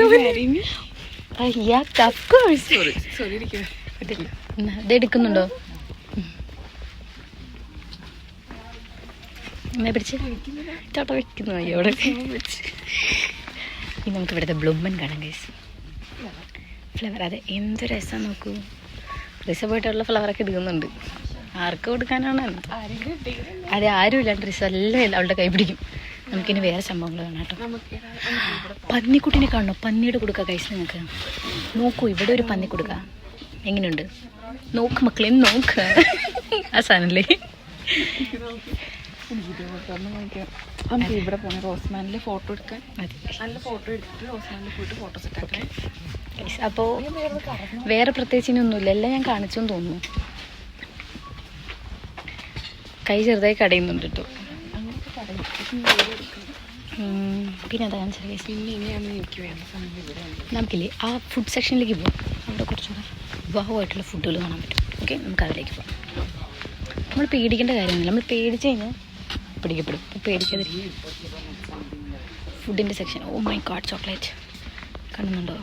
ഇത് എടുക്കുന്നുണ്ടോ? എന്നെ പിടിച്ച് ചോട്ട വെക്കുന്നു അയ്യോടെ. ഇനി നമുക്ക് ഇവിടുത്തെ ബ്ലൂമൻ കാണാം ഗൈസ്. ഫ്ലവർ അതെ, എന്ത് രസം നോക്കൂ. റിസ പോയിട്ടുള്ള ഫ്ലവറൊക്കെ എടുക്കുന്നുണ്ട്. ആർക്ക് കൊടുക്കാനാണ്? അതെ, ആരും ഇല്ലാണ്ട് റിസ എല്ലാം അവളുടെ കൈ പിടിക്കും. നമുക്കിനി വേറെ സംഭവങ്ങൾ കാണാം കേട്ടോ. പന്നിക്കുട്ടിനെ കാണണോ? പന്നിയുടെ കൊടുക്കുക ഗൈസ്. നിങ്ങൾക്ക് നോക്കൂ, ഇവിടെ ഒരു പന്നി കൊടുക്കുക. എങ്ങനെയുണ്ട്? നോക്ക് മക്കളെ, നോക്ക്. ആ സാധനല്ലേ ഇവിടെ പോണേ റോസ്മാനിൽ ഫോട്ടോ എടുക്കാൻ. നല്ല ഫോട്ടോ എടുത്തിട്ട് റോസ്മാനിൽ പോയിട്ട് ഫോട്ടോ സെറ്റ് ആക്കണേ. അപ്പോൾ വേറെ പ്രത്യേകിച്ച് ഇനിയൊന്നുമില്ല, എല്ലാം ഞാൻ കാണിച്ചെന്ന് തോന്നുന്നു. കൈ ചെറുതായി കടയുന്നുണ്ട് കേട്ടോ. പിന്നെ അതാ കാണിച്ചത്. പിന്നെ ഇനിയാണ് എനിക്ക് വേണ്ട നമുക്കില്ലേ ആ ഫുഡ് സെക്ഷനിലേക്ക് പോകാം. അവിടെ കുറച്ചുകൂടെ വിവാഹമായിട്ടുള്ള ഫുഡുകൾ കാണാൻ പറ്റും. ഓക്കെ, നമുക്ക് അതിലേക്ക് പോകാം. നമ്മൾ പേടിക്കേണ്ട കാര്യമൊന്നുമില്ല. നമ്മൾ പേടിച്ച് കഴിഞ്ഞാൽ പിടിക്കപ്പെടും. പേടിക്കാതിരിക്കും. ഫുഡിൻ്റെ section. Oh my god, chocolate കാണുന്നുണ്ടോ?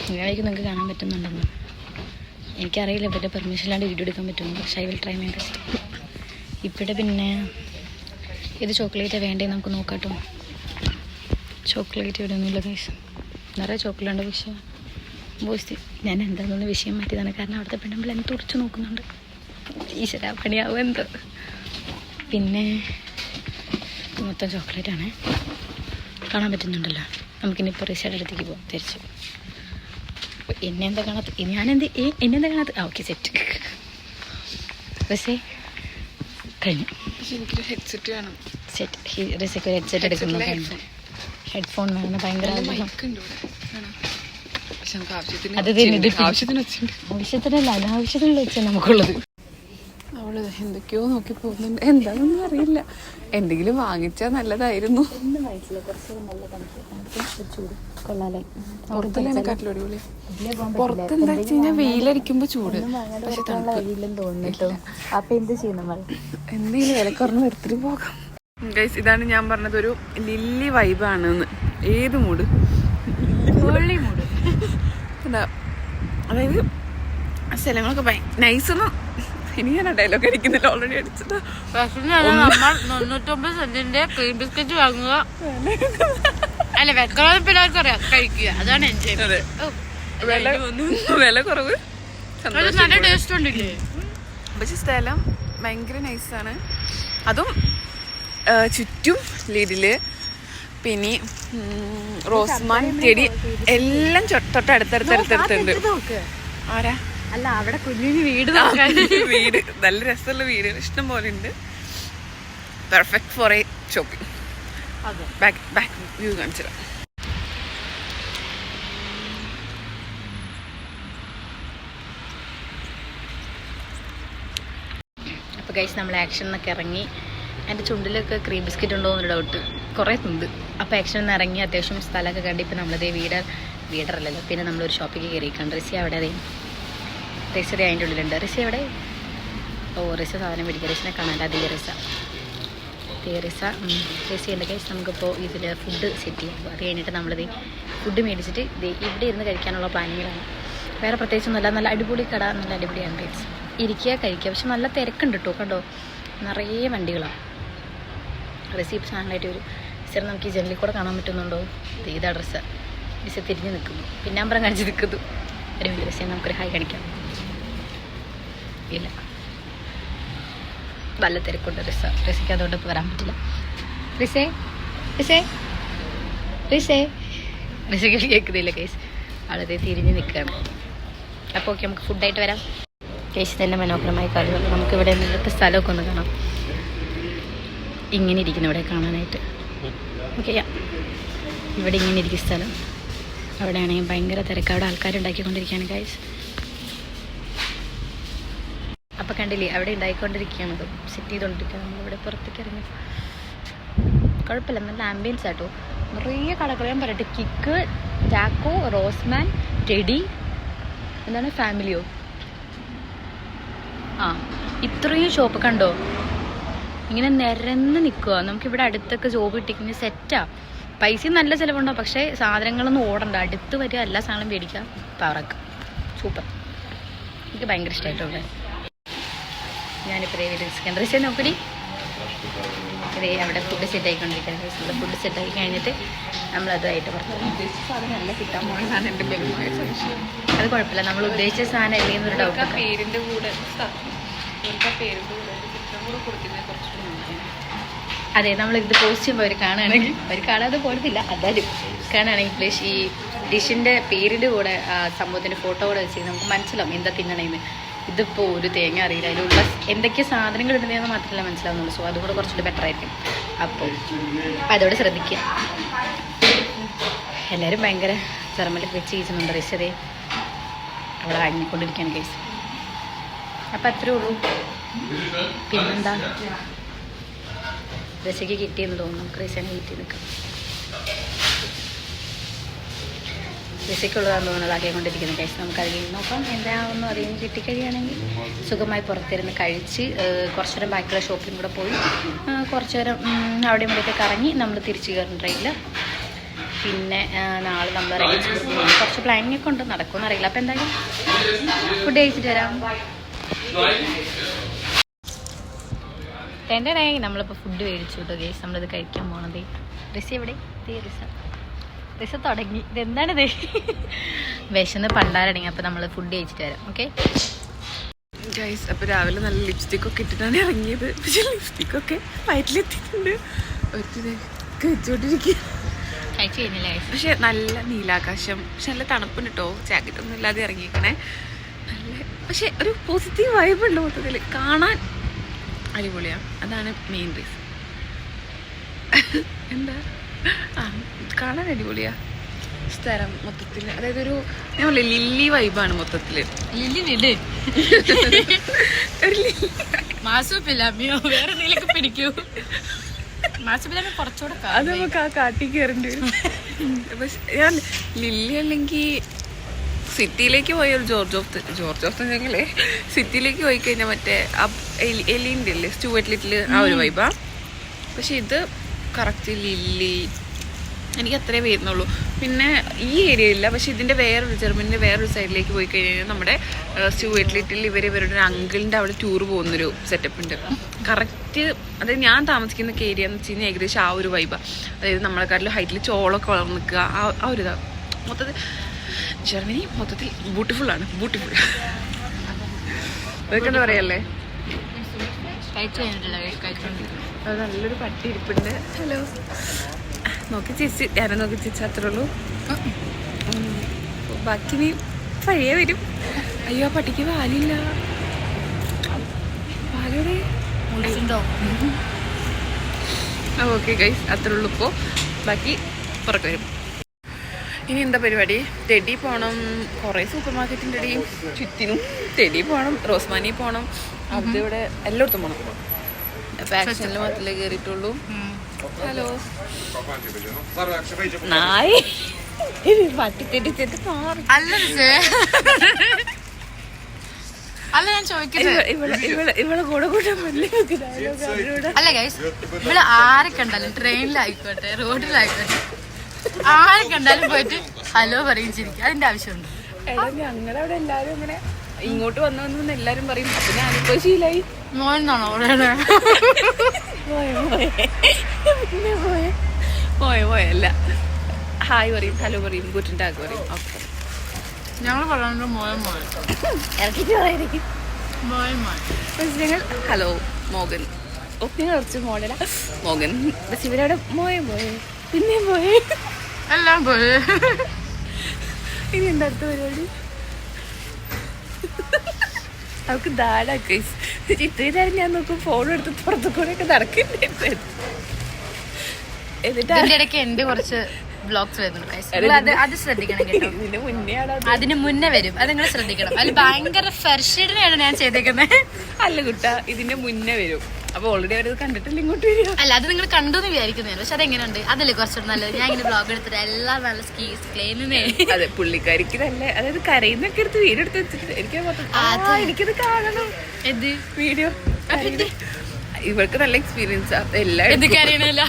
ഇങ്ങനെയായിരിക്കും നിങ്ങൾക്ക് കാണാൻ പറ്റുന്നുണ്ടെന്ന് എനിക്കറിയില്ല. ഇവരുടെ പെർമിഷൻ ഇല്ലാണ്ട് വീഡിയോ എടുക്കാൻ പറ്റുമെന്ന്. പക്ഷേ I will try my best. ഇവിടെ പിന്നെ ഇത് ചോക്ലേറ്റ് വേണ്ടേ നമുക്ക് നോക്കാട്ടോ. ചോക്ലേറ്റ് ഇവിടെ ഒന്നുമില്ല ഗൈസ്. നിറയെ ചോക്ലേറ്റ് ഉണ്ട്. പക്ഷേ ബോയ്സ് ഞാൻ എന്താണെന്ന് വിഷയം മാറ്റിയതാണ്. കാരണം അവിടുത്തെ പെണ്ണുമ്പോൾ എന്നെ തുറച്ച് നോക്കുന്നുണ്ട്. ഈശ്വര പണിയാവും എന്തോ. പിന്നെ മൊത്തം ചോക്ലേറ്റാണ്. കാണാൻ പറ്റുന്നുണ്ടല്ലോ. നമുക്കിനിപ്പോൾ റിസയുടെ അടുത്തേക്ക് പോകാം തിരിച്ച്. എന്നെ എന്താ കാണാത്ത? എന്നെന്താ കാണാത്ത? ആ ഓക്കെ, സെറ്റ്. റിസേ കഴിഞ്ഞു. എനിക്കൊരു ഹെഡ്സെറ്റ് വേണം. സെറ്റ്. റിസയ്ക്ക് ഒരു ഹെഡ്സെറ്റ് എടുക്കുന്നുണ്ട്. ഹെഡ്ഫോൺ വേണം. ഭയങ്കര ആവശ്യത്തിനല്ല അനാവശ്യത്തിനുള്ള വെച്ചാൽ നമുക്കുള്ളത്. അവള് എന്തൊക്കെയോ നോക്കി പോകുന്നുണ്ട്. എന്താണെന്നൊന്നും അറിയില്ല. എന്തെങ്കിലും വാങ്ങിച്ചാൽ നല്ലതായിരുന്നു. പുറത്തെല്ലാക്കാട്ടിലും അടിപൊളി. പുറത്ത് എന്താ വെച്ച് കഴിഞ്ഞാൽ വെയിലടിക്കുമ്പോ ചൂട്. പക്ഷെ എന്തെങ്കിലും വില കുറഞ്ഞ് നിർത്തിട്ട് പോകാം. ഗൈസ്, ഇതാണ് ഞാൻ പറഞ്ഞത്, ഒരു ലില്ലി വൈബാണെന്ന്. ഏത് മൂഡ്? എന്താ അതായത് സ്ഥലങ്ങളൊക്കെ നൈസൊന്നും. ഇനി ഞാൻ ഡയലോഗ് അടിക്കുന്നില്ല, ഓൾറെഡി അടിച്ചത്. 99 സെന്റിന്റെ ക്രീം ബിസ്ക്കറ്റ് വാങ്ങുക. അല്ല, വെക്കണം പിള്ളേർക്ക് അറിയാം, കഴിക്കുക. അതാണ് എൻജോയ്. വില കുറവ്, നല്ല ടേസ്റ്റ് ഉണ്ടില്ലേ. പക്ഷെ സ്ഥലം ഭയങ്കര നൈസാണ്. അതും ചുറ്റും ലിഡില്, പിന്നെ റോസ്മാൻ ചെടി എല്ലാം തൊട്ട് അടുത്തടുത്തടുത്തടുത്തുണ്ട്. ആരാ? അല്ല, അവിടെ കുഞ്ഞിന് വീട് വീട് നല്ല രസമുള്ള വീട് ഇഷ്ടം പോലെ ഉണ്ട്. Perfect for A shopping. Back view കാണിച്ചു. അപ്പോൾ ഗൈസ്, നമ്മൾ ആക്ഷൻ എന്നൊക്കെ ഇറങ്ങി. എൻ്റെ ചുണ്ടിലൊക്കെ ക്രീം ബിസ്ക്കറ്റ് ഉണ്ടോ എന്നൊരു ഡൗട്ട് കുറേ ഉണ്ട്. അപ്പോൾ ആക്ഷൻ നിന്ന് ഇറങ്ങി അത്യാവശ്യം സ്ഥലമൊക്കെ കണ്ട് ഇപ്പോൾ നമ്മളതേ വീടറല്ലല്ലോ. പിന്നെ നമ്മളൊരു ഷോപ്പിലേക്ക് കയറിയിട്ടുണ്ട്. റിസി അവിടെ റിസ അതിൻ്റെ ഉള്ളിലുണ്ട്. റിസ എവിടെ? ഓ, റിസ സാധനം പിടിക്കുക. റിസിനെ കാണാൻ അധികം റിസ റേസിയുണ്ട് ഗൈസ്. നമുക്കിപ്പോൾ ഇതിൽ ഫുഡ് സെറ്റ് ചെയ്യാം. അത് കഴിഞ്ഞിട്ട് നമ്മളിത് ഫുഡ് മേടിച്ചിട്ട് ഇവിടെ ഇരുന്ന് കഴിക്കാനുള്ള പ്ലാനിങ്ങിലാണ്. വേറെ പ്രത്യേകിച്ചൊന്നുമില്ല. നല്ല അടിപൊളി കട, നല്ല അടിപൊളി ആംബിയൻസ്. ഇരിക്കുക, കഴിക്കുക. പക്ഷെ നല്ല തിരക്കുണ്ട് കേട്ടോ. കണ്ടോ, നിറയെ വണ്ടികളാണ്. റെസിപ്റ്റ് സാധനമായിട്ട് ഒരു സ്ഥലം നമുക്ക് ഈ ജനലിൽ കൂടെ കാണാൻ പറ്റുന്നുണ്ടോ? ഇത് അഡ്രസ്സ് ദിശ തിരിഞ്ഞ് നിൽക്കുന്നു, പിന്നാമ്പറം കാണിച്ച് നിൽക്കുന്നു. ഒരു ദിവസം നമുക്കൊരു ഹായ് കാണിക്കാം. ഇല്ല, നല്ല തിരക്കുണ്ട്. റിസയ്ക്ക് അതുകൊണ്ട് ഇപ്പോൾ വരാൻ പറ്റില്ല. റിസയ്ക്ക് കേൾക്കുന്നില്ല കേസ്. ആളത് തിരിഞ്ഞ് നിൽക്കുകയാണ്. അപ്പോൾ ഓക്കെ, നമുക്ക് ഫുഡായിട്ട് വരാം. കേസ് തന്നെ മനോഹരമായ കാര്യങ്ങൾ. നമുക്കിവിടെ നിന്നിട്ട് സ്ഥലമൊക്കെ ഒന്ന് കാണാം. ഇങ്ങനെ ഇരിക്കുന്നു ഇവിടെ കാണാനായിട്ട്. ഓക്കെ, ഇവിടെ ഇങ്ങനെ ഇരിക്കും സ്ഥലം. അവിടെയാണെങ്കിൽ ഭയങ്കര തിരക്ക്. അവിടെ ആൾക്കാരുണ്ടാക്കിക്കൊണ്ടിരിക്കുകയാണ് ഗൈസ്. അപ്പോൾ കണ്ടില്ലേ, അവിടെ ഉണ്ടായിക്കൊണ്ടിരിക്കുകയാണത്, സെറ്റ് ചെയ്തുകൊണ്ടിരിക്കുക. നമ്മളിവിടെ പുറത്തേക്ക് ഇറങ്ങി. കുഴപ്പമില്ല, നല്ല ആംബിയൻസ് ആട്ടോ. നിറയെ കടകൾ. ഞാൻ പറയട്ടെ, കിക്ക്, ടാക്കോ, റോസ്മാൻ, ടെഡി, എന്താണ് ഫാമിലിയോ, ഇത്രയും ഷോപ്പ് കണ്ടോ. ഇങ്ങനെ നിരന്ന് നിൽക്കുക. നമുക്കിവിടെ അടുത്തൊക്കെ ജോബ് കിട്ടിക്കഴിഞ്ഞാൽ സെറ്റാ. പൈസയും നല്ല ചിലവുണ്ടാവും, പക്ഷേ സാധനങ്ങളൊന്നും ഓടണ്ട. അടുത്ത് വരിക, എല്ലാ സാധനവും മേടിക്കുക, പവറാക്കുക. സൂപ്പർ. എനിക്ക് ഭയങ്കര ഇഷ്ടമായിട്ടോ ഇവിടെ. ഞാനിപ്പോൾ ചിക്കൻ റൈസ് നോക്കടി. ഇതേ അവിടെ ഫുഡ് സെറ്റ് ആയിക്കൊണ്ടിരിക്കുന്നത്. ഫുഡ് സെറ്റ് ആക്കി കഴിഞ്ഞിട്ട് നമ്മളതുമായിട്ട് പറഞ്ഞു. അത് കുഴപ്പമില്ല, നമ്മൾ ഉദ്ദേശിച്ച സാധനം അല്ലേ എന്നൊരു ഡൗട്ട്. പേരിൻ്റെ കൂടെ അതെ, നമ്മളിത് പോസ്റ്റ് ചെയ്യുമ്പോൾ അവർ കാണുകയാണെങ്കിൽ, അവർ കാണാതെ പോലത്തില്ല, അതായത് കാണുകയാണെങ്കിൽ പ്ലീസ് ഈ ഡിഷിൻ്റെ പേരിൻ്റെ കൂടെ സംഭവത്തിൻ്റെ ഫോട്ടോ കൂടെ വെച്ച് നമുക്ക് മനസ്സിലാവും എന്താ തിന്നണേന്ന്. ഇതിപ്പോൾ ഒരു തേങ്ങ അറിയില്ല, അതിലുള്ള എന്തൊക്കെ സാധനങ്ങൾ ഇടുന്നതെന്ന് മാത്രമല്ല മനസ്സിലാവുന്നുള്ളൂ. സോ അതുകൂടെ കുറച്ചുകൂടി ബെറ്റർ ആയിരിക്കും. അപ്പോൾ അതോടെ ശ്രദ്ധിക്കുക. എല്ലാവരും ഭയങ്കര ചെറുമലൊക്കെ വെച്ച് കഴിച്ചുന്നുണ്ട്. റിസതേ അവിടെ അഴിഞ്ഞിക്കൊണ്ടിരിക്കുകയാണ് കേസ്. അപ്പം അത്രേ ഉള്ളൂ. പിന്നെന്താ, റിസയ്ക്ക് കിട്ടിയെന്ന് തോന്നുന്നു. നമുക്ക് റിസേനെ കിട്ടി നിൽക്കാം. റിസയ്ക്കുള്ളതാണെന്ന് തോന്നുന്നത് ആക്കിക്കൊണ്ടിരിക്കുന്നത് കേസ്. നമുക്കത് കഴിഞ്ഞ് നോക്കാം എന്താണെന്ന് അറിയാൻ കിട്ടിക്കഴിയുകയാണെങ്കിൽ സുഖമായി പുറത്തിരുന്ന് കഴിച്ച് കുറച്ചു നേരം ബാക്കിയുള്ള ഷോപ്പിലും കൂടെ പോയി കുറച്ചു നേരം അവിടെ ഇവിടെയൊക്കെ കറങ്ങി നമ്മൾ തിരിച്ചു കയറുന്ന ട്രെയിനിൽ. പിന്നെ നാളെ നമ്മൾ റൈഡ് കുറച്ച് പ്ലാനിങ് ഒക്കെ ഉണ്ട്, നടക്കുമെന്ന് അറിയില്ല. അപ്പോൾ എന്തായാലും ഫുഡ് കഴിച്ചിട്ട് വരാം. ടെൻഡനായി നമ്മളിപ്പോൾ ഫുഡ് മേടിച്ചു കേട്ടോ ഗേസ്. നമ്മളിത് കഴിക്കാൻ പോകണത്. റിസ എവിടെ? റിസ തുടങ്ങി. ഇതെന്താണിത്? വിശന്ന് പണ്ടാരടങ്ങി. അപ്പോൾ നമ്മൾ ഫുഡ് കഴിച്ചിട്ട് വരാം. Okay guys. അപ്പോൾ രാവിലെ നല്ല ലിപ്സ്റ്റിക്കൊക്കെ ഇട്ടിട്ടാണ് ഇറങ്ങിയത്. പക്ഷെ ലിപ്സ്റ്റിക്കൊക്കെ വയറ്റിലെത്തിയിട്ടുണ്ട്. കഴിച്ചോണ്ടിരിക്കുക. കഴിച്ചു കഴിഞ്ഞില്ലേ? പക്ഷെ നല്ല നീലാകാശം, പക്ഷെ നല്ല തണുപ്പുണ്ട് കേട്ടോ. ജാക്കറ്റൊന്നും ഇല്ലാതെ ഇറങ്ങിയിരിക്കണേ. നല്ല പക്ഷെ ഒരു പോസിറ്റീവ് വൈബുണ്ട് മൊത്തത്തിൽ. കാണാൻ അടിപൊളിയാണ്. അതാണ് മെയിൻ റീസൺ. എന്താ കാണാൻ അടിപൊളിയാ സ്ഥലം മൊത്തത്തിൽ. അതായത് ഒരു ഞാൻ പറയാം ലില്ലി വൈബാണ് മൊത്തത്തിൽ. ലില്ലി മാസപ്പില്ലാമിയോ വേറെ എന്തെങ്കിലുമൊക്കെ പിടിക്കൂ. മാസപ്പില്ലാമി കുറച്ചുകൂടെ അത് നമുക്ക് ആ കാട്ടി കയറേണ്ടി വരും. പക്ഷെ ഞാൻ ലില്ലി അല്ലെങ്കിൽ സിറ്റിയിലേക്ക് പോയ ഒരു ജോർജ് ഓഫ് ഞങ്ങളെ സിറ്റിയിലേക്ക് പോയി കഴിഞ്ഞാൽ മറ്റേ എലിൻ്റെ ഇല്ലേ സ്റ്റുവർട്ട് ലിറ്റിൽ ആ ഒരു വൈബാ. പക്ഷെ ഇത് കറക്റ്റ് ലില്ലി എനിക്ക് അത്രേ വരുന്നുള്ളൂ. പിന്നെ ഈ ഏരിയ ഇല്ല. പക്ഷെ ഇതിൻ്റെ വേറൊരു ജർമ്മനിൻ്റെ വേറൊരു സൈഡിലേക്ക് പോയി കഴിഞ്ഞാൽ നമ്മുടെ സ്റ്റുവർട്ട് ലിറ്റിൽ ഇവരുടെ ഒരു അങ്കിളിൻ്റെ അവിടെ ടൂർ പോകുന്നൊരു സെറ്റപ്പ് ഉണ്ട്. കറക്റ്റ് അതായത് ഞാൻ താമസിക്കുന്ന ഏരിയ എന്ന് വെച്ച് കഴിഞ്ഞാൽ ഏകദേശം ആ ഒരു വൈബാണ്. അതായത് നമ്മളെക്കാട്ടിലും ഹൈറ്റിൽ ചോളൊക്കെ വളർന്ന് നിൽക്കുക, ആ ഒരു ഇതാണ് മൊത്തത്തിൽ. ജർമ്മനി മൊത്തത്തിൽ ബ്യൂട്ടിഫുള്ളാണ്. ബ്യൂട്ടിഫുൾ അതൊക്കെ എന്താ പറയല്ലേ. അത് നല്ലൊരു പട്ടി ഇരിപ്പുണ്ട്. ഹലോ നോക്കി ചേച്ചി, ഞാനും നോക്കി ചേച്ചി, അത്രേ ഉള്ളൂ. ബാക്കി നീ പഴയ വരും. അയ്യോ ആ പട്ടിക്ക് പാലില്ല. പാലൂടെ ഓക്കെ ഗൈസ്, അത്രേ ഉള്ളൂ. ഇപ്പോൾ ബാക്കി പുറത്ത് വരും. ഇനി എന്താ പരിപാടി? ടെഡി പോകണം. കുറേ സൂപ്പർ മാർക്കറ്റിൻ്റെ ഇടയും ചുറ്റിനും. ടെഡി പോകണം, റോസ്മാനി പോകണം, അവിടെ ഇവിടെ എല്ലായിടത്തും പോകണം. ഫാഷനിൽ മാത്രമേ കയറിയിട്ടുള്ളൂ. ഹലോ നായ് പട്ടി തെറ്റിച്ചിട്ട് മാറി. അല്ല ഞാൻ ചോദിക്കുന്നത്. ഇവളെ കൂടെ അല്ല ഗൈസ്, ഇവിടെ ആരെ കണ്ടാലും ട്രെയിനിലായിക്കോട്ടെ റോഡിലായിക്കോട്ടെ ആരെ കണ്ടാലും പോയിട്ട് ഹലോ പറയും ചിരിക്കും. അതിന്റെ ആവശ്യമുണ്ട്. എടാ ഞങ്ങളുടെ അവിടെ എല്ലാരും അങ്ങനെ ഇങ്ങോട്ട് വന്നു എല്ലാരും പറയും. അപ്പൊ ഞാനിപ്പോ ശീലായി. മോനാണോ പോയല്ല ഹായ് പറയും, ഹലോ പറയും, ഗുഡ് ടാഗ് പറയും. ഓക്കെ ഞങ്ങൾ പറയാറുണ്ട് മോയൻ മോയൻ മോയൻ മോയൻ. ഞങ്ങൾ ഹലോ മോഗൻ. ഓ നിങ്ങൾ കുറച്ച് മോഡല മോഗൻ. പക്ഷെ ഇവരവിടെ മോയെ പിന്നെ മോയെ എല്ലാം പോലെ. ഇനി എന്താ അടുത്ത പരിപാടി? അവൾക്ക് ധാരാ ഇത്രയും നേരം ഞാൻ നോക്കും ഫോൺ എടുത്ത് പുറത്തു കൂടെ ഒക്കെ നടക്കുന്നുണ്ട്. എന്നിട്ട് ഇടയ്ക്ക് എന്റെ കുറച്ച് ബ്ലോഗ്സ് വരുന്നുണ്ട്. അത് ശ്രദ്ധിക്കണം കേട്ടോ. ഇതിന്റെ മുന്നേ അതിന് മുന്നേ വരും. അത് നിങ്ങൾ ശ്രദ്ധിക്കണം. അതിൽ ഭയങ്കര ഫെർഷീഡിനെയാണ് ഞാൻ ചെയ്തേക്കുന്നത്. അല്ല കുട്ട, ഇതിന്റെ മുന്നേ വരും. അപ്പൊ ഓൾറെഡി അവരത് കണ്ടിട്ടില്ല ഇങ്ങോട്ട് വരിക. അല്ല, അത് നിങ്ങൾ കണ്ടു എന്ന് വിചാരിക്കുന്നതാണ്. പക്ഷെ അതെങ്ങനെയുണ്ട്? അതല്ലേ കുറച്ചുകൂടെ നല്ലത്. ഞാൻ ഇങ്ങനെ ബ്ലോഗ് എടുത്തിട്ട് എല്ലാം നല്ല ക്ലീനേ. അതെ, പുള്ളിക്കാരിക്ക് തന്നെ, അതായത് കരയുന്നൊക്കെ എടുത്ത് വീഡിയോ എടുത്ത് വെച്ചിട്ട് എനിക്കത് കാണണം. എന്ത് വീഡിയോ? ഇവർക്ക് നല്ല എക്സ്പീരിയൻസാ എല്ലാം. എന്തൊക്കെ അറിയണല്ല.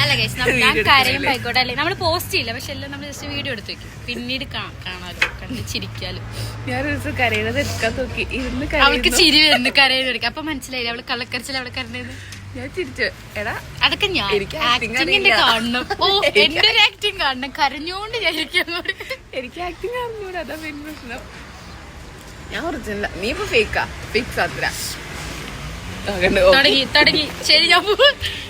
അല്ല ഗൈസ്, ഞാൻ കരയുമ്പോ ആയിക്കോട്ടെ. അല്ലേ, നമ്മൾ പോസ്റ്റ് ചെയ്യില്ല. പക്ഷെ എല്ലാം നമ്മൾ ജസ്റ്റ് വീഡിയോ എടുത്ത് വെക്കും. പിന്നീട് കാണാലോ, കണ്ട് ചിരിക്കാലോ. ഞാനൊരു ദിവസം കരയുന്നത് എടുക്കാൻ നോക്കി. ഇരുന്ന് അവൾക്ക് ചിരി വരുന്നു കരയുന്ന എടുക്കാം. അപ്പൊ മനസ്സിലായില്ല അവള് കള്ളക്കരച്ചിൽ അവിടെ കരഞ്ഞത്. ഞാൻ ചിരിച്ചു. എടാ അതൊക്കെ ഞാൻ ആക്ടിങ്ങിന്റെ കാണണം. ഓ, എന്റെ ഒരു ആക്ടിങ് കാണണം. കരഞ്ഞോണ്ട് ഞാൻ എനിക്ക് ആക്ടിങ് അറിഞ്ഞൂടാ, അതാ മെയിൻ പ്രശ്നം. ഞാൻ ഒറിജിനല, നീ ഇപ്പൊ ഫേക്കാ, ഫേക്ക് സാത്ര. തുടങ്ങി. ശരി, ഞാൻ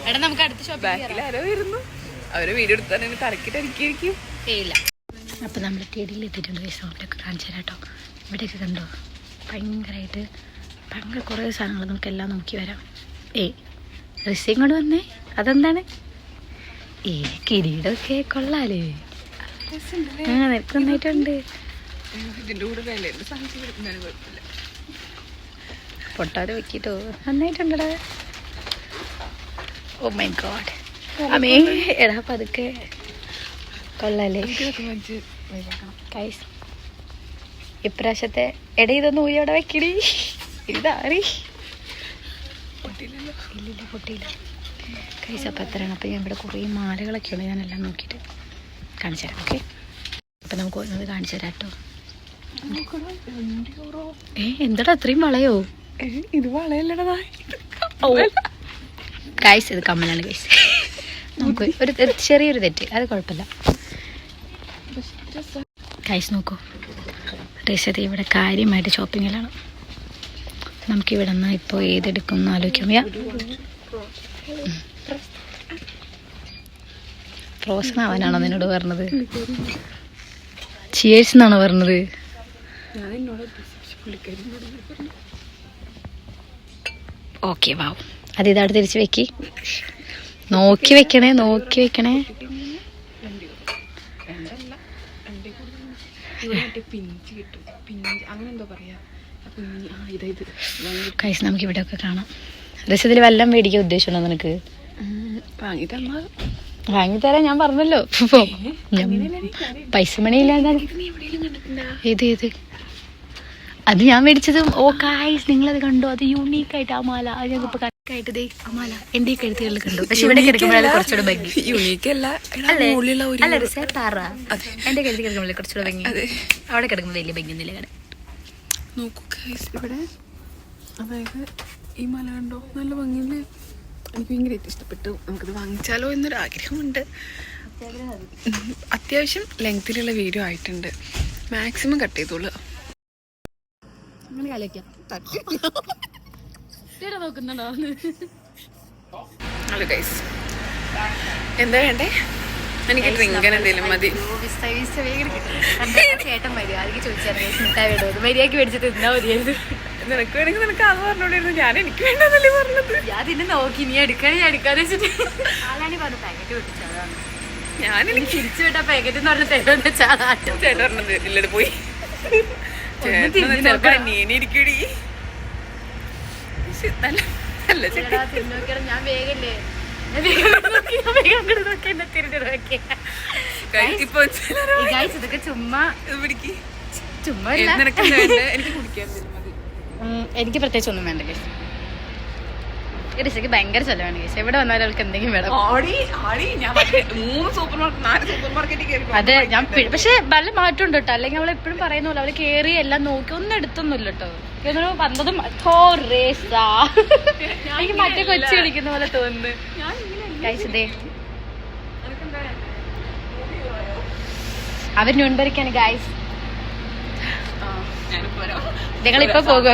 എടാ നമുക്ക് അടുത്ത ഷോപ്പിൽ ആരോ വരുന്നു. അവരെ വീഡിയോ എടുത്താൽ കറക്കിട്ട് അടിക്കായിരിക്കും. ഇല്ല. അപ്പോൾ നമ്മൾ ടിടിയിൽ എത്തിയിട്ടുണ്ട്. സൗണ്ടൊക്കെ കാണിച്ചു തരാം കേട്ടോ. ഇവിടെയൊക്കെ കണ്ടോ, ഭയങ്കരമായിട്ട് ഭയങ്കര കുറേ സാധനങ്ങൾ നമുക്കെല്ലാം നോക്കി വരാം. റിസി ഇങ്ങോട്ട് വന്നേ. അതെന്താണ്? കിരീടമൊക്കെ കൊള്ളാലേ. നിനക്ക് നന്നായിട്ടുണ്ട്. ഇതിന്റെ കൂടെ വിലയുണ്ട് സാധിച്ചു കൊടുക്കുന്നതിന് കുഴപ്പമില്ല. പൊട്ടാതെ വെക്കിട്ടോ, നന്നായിട്ടുണ്ടടാ. Oh my God. അമ്മേ എടാ പതുക്കെ. കൊള്ളാലേ ഗൈസ്. ഇപ്രാവശ്യത്തെ എടാ ഇതൊന്നും ഊരി അവിടെ വെക്കടി. ഇതാറി ഇല്ലില്ല, പൊട്ടിയില്ല ഗൈസ്. അപ്പം എത്രയാണ്? അപ്പം ഞാൻ ഇവിടെ കുറേ മാലകളൊക്കെ ഉണ്ട്. ഞാനെല്ലാം നോക്കിയിട്ട് കാണിച്ചു തരാം. ഓക്കെ, അപ്പം നമുക്ക് ഓരോന്നത് കാണിച്ചു തരാം കേട്ടോ. എന്താടാ അത്രയും വളയോ? ഇത് വളയല്ലടാ. ഓ ഗൈസ്, ഇത് കമ്മലാണ് ഗൈസ്. നമുക്ക് ഒരു ചെറിയൊരു തെറ്റ്, അത് കുഴപ്പമില്ല ഗൈസ്. നോക്കൂ, റീസത് ഇവിടെ കാര്യമായിട്ട് ഷോപ്പിങ്ങിലാണ്. നമുക്കിവിടെ നിന്ന് ഇപ്പോൾ ഏതെടുക്കും എന്ന് ആലോചിക്കാം. ഫ്രോസൺ ആവാനാണോ നിന്നോട് പറഞ്ഞത്? ചിയേഴ്സ് എന്നാണോ പറഞ്ഞത്? ഓക്കെ, വാവ്. അത് ഇതവിടെ തിരിച്ച് വെക്കി. നോക്കി വെക്കണേ. കൈസ് നമുക്ക് ഇവിടെ ഒക്കെ കാണാം. രസത്തിൽ വല്ലതും മേടിക്കാൻ ഉദ്ദേശമുണ്ടോ നിനക്ക്? വാങ്ങിത്തരാം, ഞാൻ പറഞ്ഞല്ലോ. പൈസ മണിയില്ലാതെ ഏത് അത് ഞാൻ മേടിച്ചത്. ഓ ഗൈസ്, നിങ്ങളത് കണ്ടോ? അത് യൂണീക്കായിട്ട് ആ മാല. അത് ഞങ്ങൾക്ക് കറക്റ്റായിട്ട് ദേ ആ മാല എൻ്റെ ഈ കഴുത്തുകളിൽ കണ്ടു. പക്ഷെ ഇവിടെ കിടക്കുമ്പോഴാണ് കുറച്ചുകൂടെ ഭംഗി. യൂണീക്കല്ല, അല്ല റിസേ താറ. എൻ്റെ കഴുത്തിൽ കിടക്കുമ്പോഴേ കുറച്ചുകൂടെ ഭംഗി. അവിടെ കിടക്കുമ്പോൾ വലിയ ഭംഗിയൊന്നുമില്ല. കട നോക്കൂ ഗൈസ്, ഇവിടെ അതായത് ഈ മല കണ്ടോ, നല്ല ഭംഗിയില്ലേ? എനിക്ക് ഭയങ്കരമായിട്ട് ഇഷ്ടപ്പെട്ടു. നമുക്കത് വാങ്ങിച്ചാലോ എന്നൊരാഗ്രഹമുണ്ട്. അത്യാവശ്യം ലെങ്തിലുള്ള വീഡിയോ ആയിട്ടുണ്ട്. മാക്സിമം കട്ട് ചെയ്തോളൂ. ഹലോ ഗൈസ്, എന്താ വേണ്ടേ? എനിക്ക് ഡ്രിങ്കൻ എന്തെങ്കിലും മതി. ചേട്ടൻ മര്യാദക്ക് ചോദിച്ചാൽ മര്യാദക്ക് മേടിച്ചിട്ട് എന്താ മതിയായിരുന്നു? നിനക്ക് വേണമെങ്കിൽ നിനക്ക് അത് പറഞ്ഞോണ്ടിരുന്നു. ഞാൻ എനിക്ക് വേണ്ടതല്ലേ പറഞ്ഞത്. ഞാൻ ഇതിനെ നോക്കി നീ എടുക്കാതെ ഞാൻ എടുക്കാതെ വെച്ചിട്ട് ആളാണി പറഞ്ഞു പാക്കറ്റ് പൊട്ടിച്ചതാണ്. ഞാൻ എനിക്ക് തിരിച്ചു വിട്ട പാക്കറ്റ് എന്ന് പറഞ്ഞ തരുന്ന ചാടാട്ടം. ചേട്ടൻ പറഞ്ഞത് ഇല്ലത് പോയി. നീനിരിക്കടി. നല്ല നല്ല ചേട്ടാ. ഞാൻ വേഗല്ലേ ഇതൊക്കെ ചുമ്മാ ഇത് പിടിക്ക്. ചുമ്മാ നിനക്ക് എനിക്ക് കുടിക്കാൻ തരും മതി. എനിക്ക് പ്രത്യേകിച്ച് ഒന്നും വേണ്ട കേസ്. ഋഷിക്ക് ഭയങ്കര ചെലവാണ് കേസ്. എവിടെ വന്നാലും അവൾക്ക് എന്തെങ്കിലും വേണം. അതെ ഞാൻ പക്ഷെ നല്ല മാറ്റം ഉണ്ട് കേട്ടോ. അല്ലെങ്കിൽ അവൾ എപ്പോഴും പറയുന്ന പോലെ അവള് കേറി എല്ലാം നോക്കി ഒന്നും എടുത്തൊന്നുമില്ല കേട്ടോ. വന്നതും എനിക്ക് മറ്റേ കൊച്ചു കളിക്കുന്ന പോലെ തോന്നുന്നു. അവർ ന്യൂൺബറിക്കാണ് ഗൈസ്. നിങ്ങളിപ്പോ പോകുക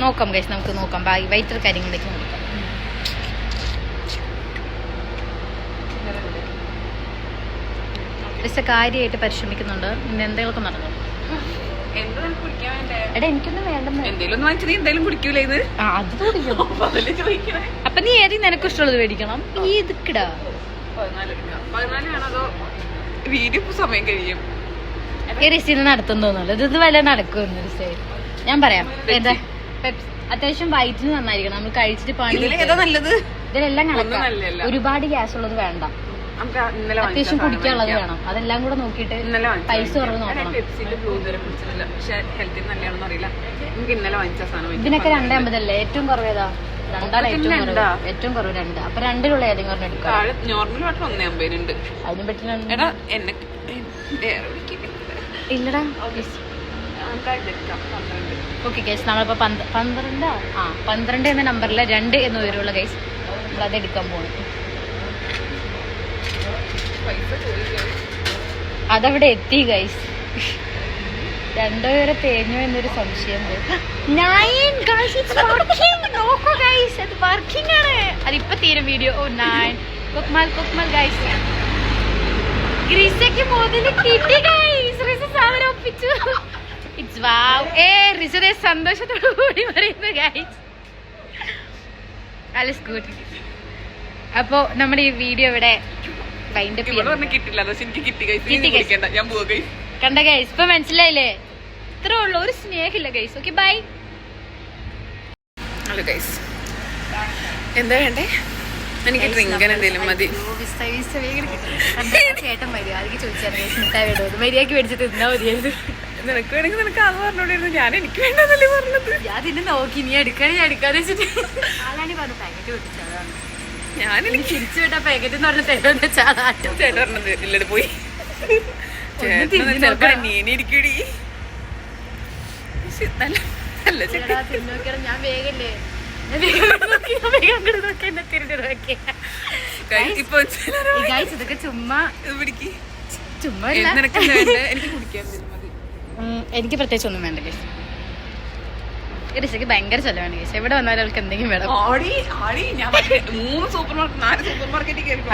നോക്കാം ഗൈസ്. നമുക്ക് നോക്കാം. വൈറ്റർ കാര്യങ്ങളിലേക്ക് നോക്കാം. കാര്യമായിട്ട് പരിശ്രമിക്കുന്നുണ്ട്. ഇന്ന് എന്തെങ്കിലുമൊക്കെ നടന്നു. എടാ എനിക്കൊന്നും വേണ്ടെന്ന് കുടിക്കൂലേ ഇത്? അത് അപ്പൊ നീ ഏതെങ്കിലും നിനക്ക് ഇഷ്ടമുള്ളത് മേടിക്കണം. ഈ ഇതിടാ വീഡിയോ സമയം കഴിയും. ഈ റിസീന് നടത്തുന്നോന്നല്ലോ. ഇത് വല്ല നടക്കുമെന്ന് റിസേ ഞാൻ പറയാം. എന്താ അത്യാവശ്യം വയറ്റിന് നന്നായിരിക്കണം. നമ്മൾ കഴിച്ചിട്ട് പണി നല്ലത് ഇതിലെല്ലാം കണക്കാണ്. ഒരുപാട് ഗ്യാസ് ഉള്ളത് വേണ്ട. അത്യാവശ്യം കുടിക്കാനുള്ളത് വേണം. അതെല്ലാം കൂടെ നോക്കിയിട്ട് പൈസ കുറവ് നോക്കണം. ഇതിനൊക്കെ 2.50 അല്ലേ ഏറ്റവും കുറവ്? ഏതാ? 2 ഏറ്റവും കുറവ് 2. അപ്പൊ 2 ഏതെങ്കിലും എടുക്കാം. അതിനെ പറ്റി ഇല്ലടാ. ഓക്കെ കേസ് നമ്മളിപ്പോ 12 എന്ന നമ്പറിലെ 2 എന്ന ഉയരമുള്ള കേസ് നമ്മളത് എടുക്കാൻ പോകും. അതവിടെ എത്തി ഗൈസ്. 2 പേരെ തേഞ്ഞു എന്നൊരു സംശയം. അതിപ്പോ തീരും വീഡിയോ. 9 കുക്മാൽ ഗൈസ്. ഗ്രീസയ്ക്ക് മുതല് കിട്ടി ഗൈസ്. റിസ സാധനം ഒപ്പിച്ചു. ഇറ്റ്സ് വാവ്. റിസയെ സന്തോഷത്തോടു കൂടി പറയുന്നു ഗൈസ്. alles gut. അപ്പോ നമ്മുടെ ഈ വീഡിയോ ഇവിടെ കണ്ട ഗൈസ്. ഇപ്പൊ മനസ്സിലായില്ലേ? ഇത്രേ ഉള്ളൂ. ഒരു സ്നേഹമില്ല guys. Okay bye. Hello guys, എന്താ വേണ്ടേ? എനിക്ക് ഡ്രിങ്കൻ എന്തെങ്കിലും മതി. ചേട്ടൻ മര്യാദക്ക് ചോദിച്ചാൽ മിഠായി വേണ്ടത് മര്യാദക്ക് മേടിച്ചിട്ട് തിന്നാ മതിയായിരുന്നു. നിനക്ക് വേണമെങ്കിൽ നിനക്ക് അത് പറഞ്ഞോണ്ടിരുന്നു. ഞാൻ എനിക്ക് വേണ്ടെന്നല്ലേ പറഞ്ഞത്. ഞാൻ നിന്നെ നോക്കി നീ എടുക്കാതെ ഞാൻ എടുക്കാതെ വെച്ചിട്ട് ആളാണ് പറഞ്ഞു പാക്കറ്റ് പൊട്ടിച്ചതാണ്. ഞാൻ എനിക്ക് തിരിച്ചു വിട്ട പാക്കറ്റ് എന്ന് പറഞ്ഞ തരുമെന്ന് വെച്ചാൽ ചേട്ടൻ പറഞ്ഞത് ഇല്ലട് പോയി നീനിരിക്കൂടി. തിന്നോക്കിയാൽ ഞാൻ വേഗല്ലേ ഇതൊക്കെ ചുമ്മാ ചുമ്മാ. എനിക്ക് പ്രത്യേകിച്ച് ഒന്നും വേണ്ട കേസ്. ഋഷിക്ക് ഭയങ്കര ചെലവാണ് കേസ്. എവിടെ വന്നാലും അവൾക്ക് എന്തെങ്കിലും വേണം.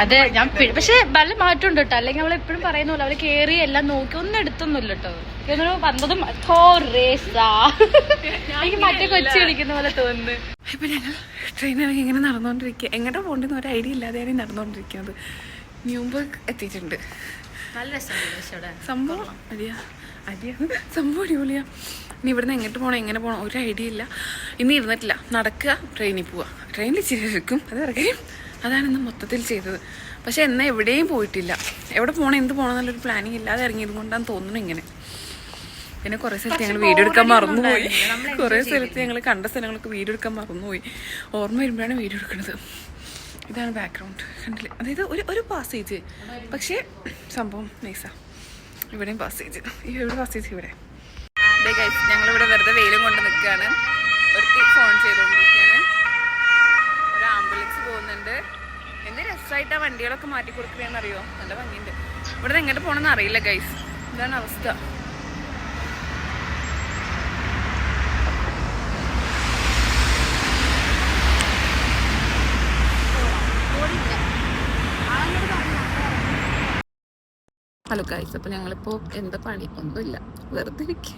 അതെ ഞാൻ പക്ഷെ നല്ല മാറ്റം ഉണ്ട് കേട്ടോ. അല്ലെങ്കിൽ അവൾ എപ്പോഴും പറയുന്ന പോലെ അവള് കേറി എല്ലാം നോക്കി ഒന്നും എടുത്തൊന്നുമില്ല കേട്ടോ. വന്നതും എനിക്ക് മറ്റേ കൊച്ചു കളിക്കുന്ന പോലെ തോന്നുന്നു. ഇപ്പൊ ഞങ്ങൾ ട്രെയിനിറങ്ങി ഇങ്ങനെ നടന്നുകൊണ്ടിരിക്കുക. എങ്ങോട്ടാ പോകേണ്ടെന്ന് ഒരു ഐഡിയ ഇല്ലാതെയാണ് നടന്നുകൊണ്ടിരിക്കുന്നത്. ന്യൂബർഗ് എത്തിയിട്ടുണ്ട്. നല്ല രസമാണ് സംഭവം. സംഭവം അടിപൊളിയാ. ഇനി ഇവിടുന്ന് എങ്ങോട്ട് പോകണം എങ്ങനെ പോകണം ഒരു ഐഡിയ ഇല്ല. ഇനി ഇരുന്നിട്ടില്ല, നടക്കുക, ട്രെയിനിൽ പോവുക. ട്രെയിനിൽ ഇച്ചിരി ഇരിക്കും, അത് ഇറങ്ങി. അതാണ് ഇന്ന് മൊത്തത്തിൽ ചെയ്തത്. പക്ഷെ എന്നാൽ എവിടെയും പോയിട്ടില്ല. എവിടെ പോകണം എന്ത് പോകണം എന്നുള്ളൊരു പ്ലാനിങ് ഇല്ലാതെ ഇറങ്ങിയത് കൊണ്ടാണ് തോന്നുന്നു ഇങ്ങനെ. പിന്നെ കുറേ സ്ഥലത്ത് ഞങ്ങൾ വീഡിയോ എടുക്കാൻ മറന്നുപോയി. കുറേ സ്ഥലത്ത് ഞങ്ങൾ കണ്ട സ്ഥലങ്ങളൊക്കെ വീഡിയോ എടുക്കാൻ മറന്നുപോയി. ഓർമ്മ വരുമ്പോഴാണ് വീഡിയോ എടുക്കുന്നത്. ഇതാണ് ബാക്ക്ഗ്രൗണ്ട്, കണ്ടില്ലേ? അതായത് ഒരു പാസേജ്, പക്ഷേ സംഭവം നൈസാ. ഇവിടെയും പാസേജ്. ഇവിടെ പാസേജ് ഇവിടെ. അതെ ഗൈസ്, ഞങ്ങളിവിടെ വെറുതെ വെയിലും കൊണ്ട് നിൽക്കുകയാണ്. ഒരുത്തി ഫോൺ ചെയ്തുകൊണ്ടിരിക്കുകയാണ്. ഒരു ആംബുലൻസ് പോകുന്നുണ്ട്. എന്ത് രസമായിട്ട് ആ വണ്ടികളൊക്കെ മാറ്റി കൊടുക്കുകയെന്നറിയോ? നല്ല ഭംഗിയുണ്ട്. ഇവിടെ നിന്ന് എങ്ങോട്ട് പോകണമെന്ന് അറിയില്ല ഗൈസ്. ഇതാണ് അവസ്ഥ. ഹലോ ഗൈസ്, അപ്പോൾ ഞങ്ങളിപ്പോൾ എന്താ പണി ഒന്നുമില്ല, വെറുതെ ഇരിക്കുക.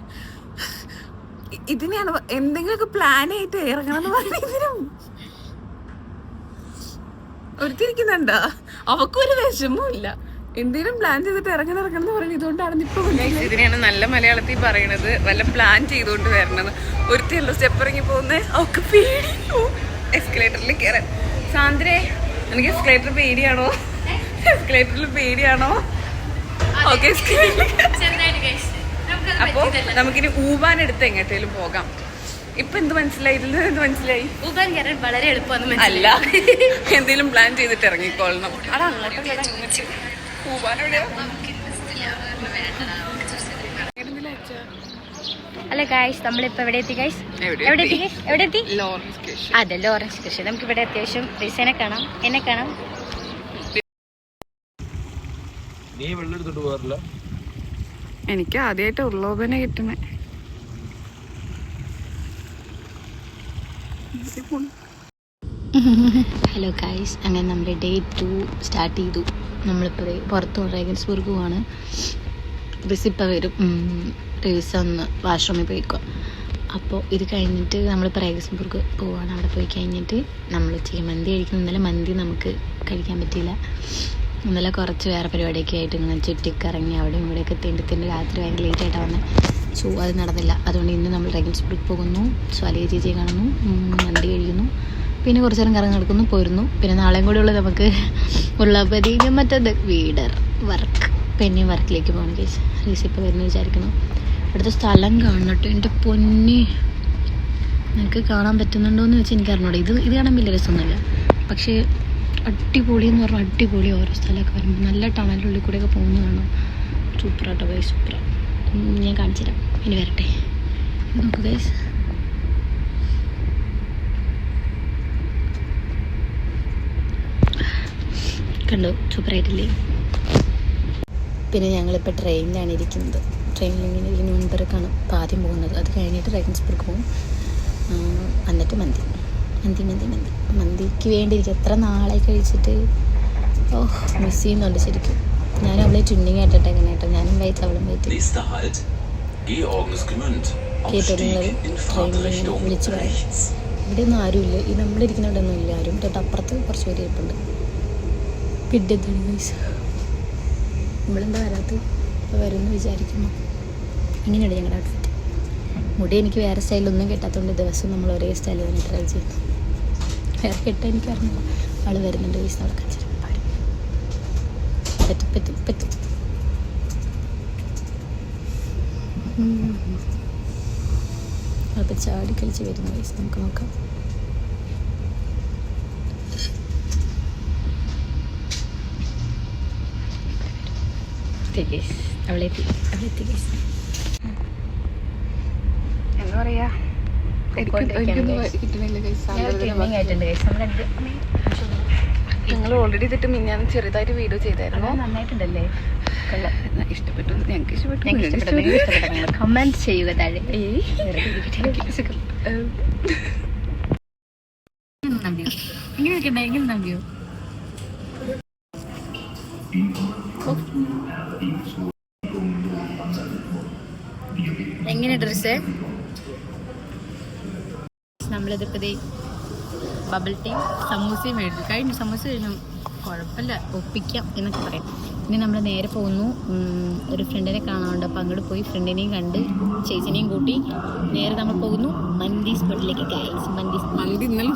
ഇതിനെയാണ് എന്തെങ്കിലുമൊക്കെ പ്ലാൻ ആയിട്ട് ഇറങ്ങണമെന്ന് പറഞ്ഞതിനും ഒരുത്തിരിക്കുന്നുണ്ടോ? അവക്കൊരു വിഷമവും ഇല്ല. എന്തെങ്കിലും പ്ലാൻ ചെയ്തിട്ട് ഇറങ്ങണം എന്ന് പറയുന്നത് ഇതുകൊണ്ടാണ്. ഇപ്പോൾ ഇതിനെയാണ് നല്ല മലയാളത്തിൽ പറയണത്, വല്ല പ്ലാൻ ചെയ്തുകൊണ്ട് വരണത്. ഒരുത്തിയല്ലോ സ്റ്റെപ്പ് ഇറങ്ങി പോകുന്നത്, അവൾക്ക് പേടി. എസ്കലേറ്ററിൽ കയറാൻ. സാന്ദ്രേ, എനിക്ക് എസ്കലേറ്റർ പേടിയാണോ? എസ്കലേറ്ററിൽ പേടിയാണോ? ഓക്കെ, അപ്പോൾ നമുക്കിനി ഊബാൻ എടുത്ത് എങ്ങോട്ടേലും പോകാം. ഇപ്പൊ എന്ത് മനസ്സിലായി? ഇതിൽ നിന്ന് എന്ത് മനസ്സിലായി? ഊബാൻ കയറാൻ വളരെ എളുപ്പമാണ്. അല്ല, എന്തെങ്കിലും പ്ലാൻ ചെയ്തിട്ട് ഇറങ്ങിക്കൊള്ളണം. അവിടെ അങ്ങോട്ടല്ല ഊബാൻ എവിടെയാ? അല്ല ഗൈസ്, നമ്മളിപ്പോ എവിടെ എത്തി ഗൈസ്? എവിടെ എത്തി? അതെ, ലോറൻസ് കൃഷി. നമുക്ക് ഇവിടെ അത്യാവശ്യം റിസനെ കാണാം, എന്നെ കാണാം. എനിക്ക് ആദ്യമായിട്ട് ഉള്ളോബനെ കിട്ടുന്നേ. ഹലോ ഗൈസ്, അങ്ങനെ നമ്മുടെ ഡേ 2 സ്റ്റാർട്ട് ചെയ്തു. നമ്മളിപ്പോൾ പുറത്ത് റേഗൻസ്ബർഗ് പോവാണ്. റിസിപ്പ വരും, റിവിസ ഒന്ന് വാഷ്റൂമിൽ പോയിക്കോ. അപ്പോൾ ഇത് കഴിഞ്ഞിട്ട് നമ്മളിപ്പോൾ റേഗൻസ്ബർഗ് പോവാണ്. അവിടെ പോയി കഴിഞ്ഞിട്ട് നമ്മൾ ഉച്ചയ്ക്ക് മന്തി കഴിക്കുന്നു. ഇന്നലെ മന്തി നമുക്ക് കഴിക്കാൻ പറ്റിയില്ല. ഇന്നലെ കുറച്ച് വേറെ പരിപാടിയൊക്കെ ആയിട്ട് ഇങ്ങനെ ചുറ്റിക്കറങ്ങി അവിടെയും ഇവിടെയൊക്കെ തിണ്ടി രാത്രി ഭയങ്കര ലേറ്റായിട്ടാണ് വന്നത്. സോ അത് നടന്നില്ല. അതുകൊണ്ട് ഇന്ന് നമ്മൾ റേഗൻസ്ബർഗ് പോകുന്നു, സ്വാലിയ ചേച്ചിയെ കാണുന്നു, മന്തി കഴിക്കുന്നു, പിന്നെ കുറച്ച് നേരം കറങ്ങി നടക്കുന്നു, പോരുന്നു. പിന്നെ നാളെയും കൂടെ ഉള്ളത് നമുക്ക് ഉള്ളപ്പതിനും മറ്റത് വീടർ വർക്ക്, പിന്നെ വർക്കിലേക്ക് പോകണം കേസ്. റീസിപ്പോൾ വരുന്നു വിചാരിക്കുന്നു. അടുത്ത സ്ഥലം കാണട്ടോ എൻ്റെ പൊന്നി. നിങ്ങൾക്ക് കാണാൻ പറ്റുന്നുണ്ടോയെന്ന് വെച്ചാൽ എനിക്ക് അറിഞ്ഞൂടെ. ഇത് കാണാൻ വലിയ രസമൊന്നുമില്ല, പക്ഷേ അടിപൊളി എന്ന് പറഞ്ഞാൽ അടിപൊളി. ഓരോ സ്ഥലമൊക്കെ വരുമ്പോൾ നല്ല ടണലിൻ്റെ ഉള്ളിൽ കൂടെയൊക്കെ പോകുന്നതാണ്. സൂപ്പറാട്ടോ ഗൈസ്, സൂപ്പറാണ്. ഞാൻ കാണിച്ചു തരാം, ഇനി വരട്ടെ. നോക്കൂ ഗൈസ്, കണ്ടോ, സൂപ്പറായിട്ടില്ലേ? പിന്നെ ഞങ്ങളിപ്പോൾ ട്രെയിനിലാണ് ഇരിക്കുന്നത്. ട്രെയിനിൽ ഇങ്ങനെ ഇരിക്കുന്ന മുൻപിറക്കാണ് ഇപ്പോൾ ആദ്യം പോകുന്നത്. അത് കഴിഞ്ഞിട്ട് റേഗൻസ്ബർഗ് പോകും. എന്നിട്ട് മന്തിക്ക് വേണ്ടിയിരിക്കും. എത്ര നാളെ കഴിച്ചിട്ട് മിസ് ചെയ്യുന്നുണ്ട് ശരിക്കും. ഞാൻ അവളെ ട്യൂണിങ് ആയിട്ടെ കേട്ടോ. ഞാനും വൈറ്റ് അവളും വൈറ്റ് കേട്ടോളുന്നത്. ട്രെയിനിൽ വിളിച്ചു പറയും. ഇവിടെ ഒന്നും ആരുമില്ല, ഈ നമ്മളിരിക്കുന്നിവിടെ ഒന്നും ഇല്ല ആരും. തൊട്ടപ്പുറത്ത് കുറച്ച് പേര് ഇരിപ്പുണ്ട്. പിന്നെന്താണ് ഗൈസ്, നമ്മളെന്താ വരാത്തത്? ഇപ്പോൾ വരുമെന്ന് വിചാരിക്കുന്നു. ഇങ്ങനെയുണ്ട് ഞങ്ങളുടെ ഔട്ട്ഫിറ്റ്. മുടി എനിക്ക് വേറെ സ്റ്റൈലൊന്നും കെട്ടാത്തതുകൊണ്ട് ദിവസം നമ്മൾ ഒരേ സ്റ്റൈൽ തന്നെ ട്രൈ ചെയ്യുന്നു. വേറെ കെട്ടാൻ എനിക്ക് അറിഞ്ഞില്ല. ആൾ വരുന്നുണ്ട് ഗൈസ്, അവിടെ കച്ചറ പാടും. പറ്റും അപ്പോൾ ചാടി കളിച്ച് വരുന്ന ഗൈസ്, നമുക്ക് നോക്കാം. അവളെ എത്തി ഗൈസ്. എന്താ പറയാ, ഞങ്ങൾ ഓൾറെഡി ഇതിട്ട് മിഞ്ഞാന്ന് ചെറുതായിട്ട് വീഡിയോ ചെയ്തായിരുന്നു. നന്നായിട്ടുണ്ടല്ലേ? ഇഷ്ടപ്പെട്ടു, ഞങ്ങൾക്ക് ഇഷ്ടപ്പെട്ടു. കമന്റ് ചെയ്യുക താഴെ. എങ്ങനെ നമ്പിയോ? എങ്ങനെ ഡ്രസ്സ്? നമ്മളിതിപ്പോൾ ബബിൾ ടീ സമൂസയും മേടിച്ചു കഴിഞ്ഞു. സമൂസ കഴിഞ്ഞു, കുഴപ്പമില്ല, ഒപ്പിക്കാം എന്നൊക്കെ പറയാം. ഇനി നമ്മൾ നേരെ പോകുന്നു, ഒരു ഫ്രണ്ടിനെ കാണാറുണ്ട്. അപ്പോൾ അങ്ങോട്ട് പോയി ഫ്രണ്ടിനെയും കണ്ട് ചേച്ചിനെയും കൂട്ടി നേരെ നമ്മൾ പോകുന്നു മന്തി സ്പോട്ടിലേക്ക്. മന്തി ഇന്നലെ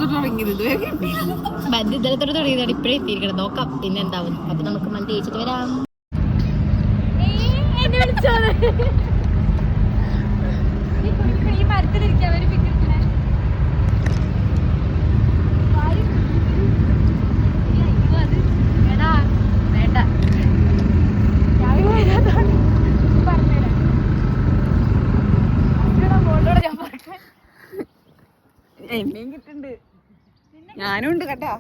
തൊട്ട് തുടങ്ങിയതാണ്, ഇപ്പോഴേ എത്തിയിരിക്കണം. നോക്കാം പിന്നെ എന്താവും. അപ്പോൾ നമുക്ക് മന്തി കഴിച്ചിട്ട് വരാം. ഈ മരത്തിലിരിക്കാം ഒരു പിക്ക് വേണ്ട. എന്നെയും കിട്ടുന്നുണ്ട്, ഞാനും ഉണ്ട് കേട്ടാ.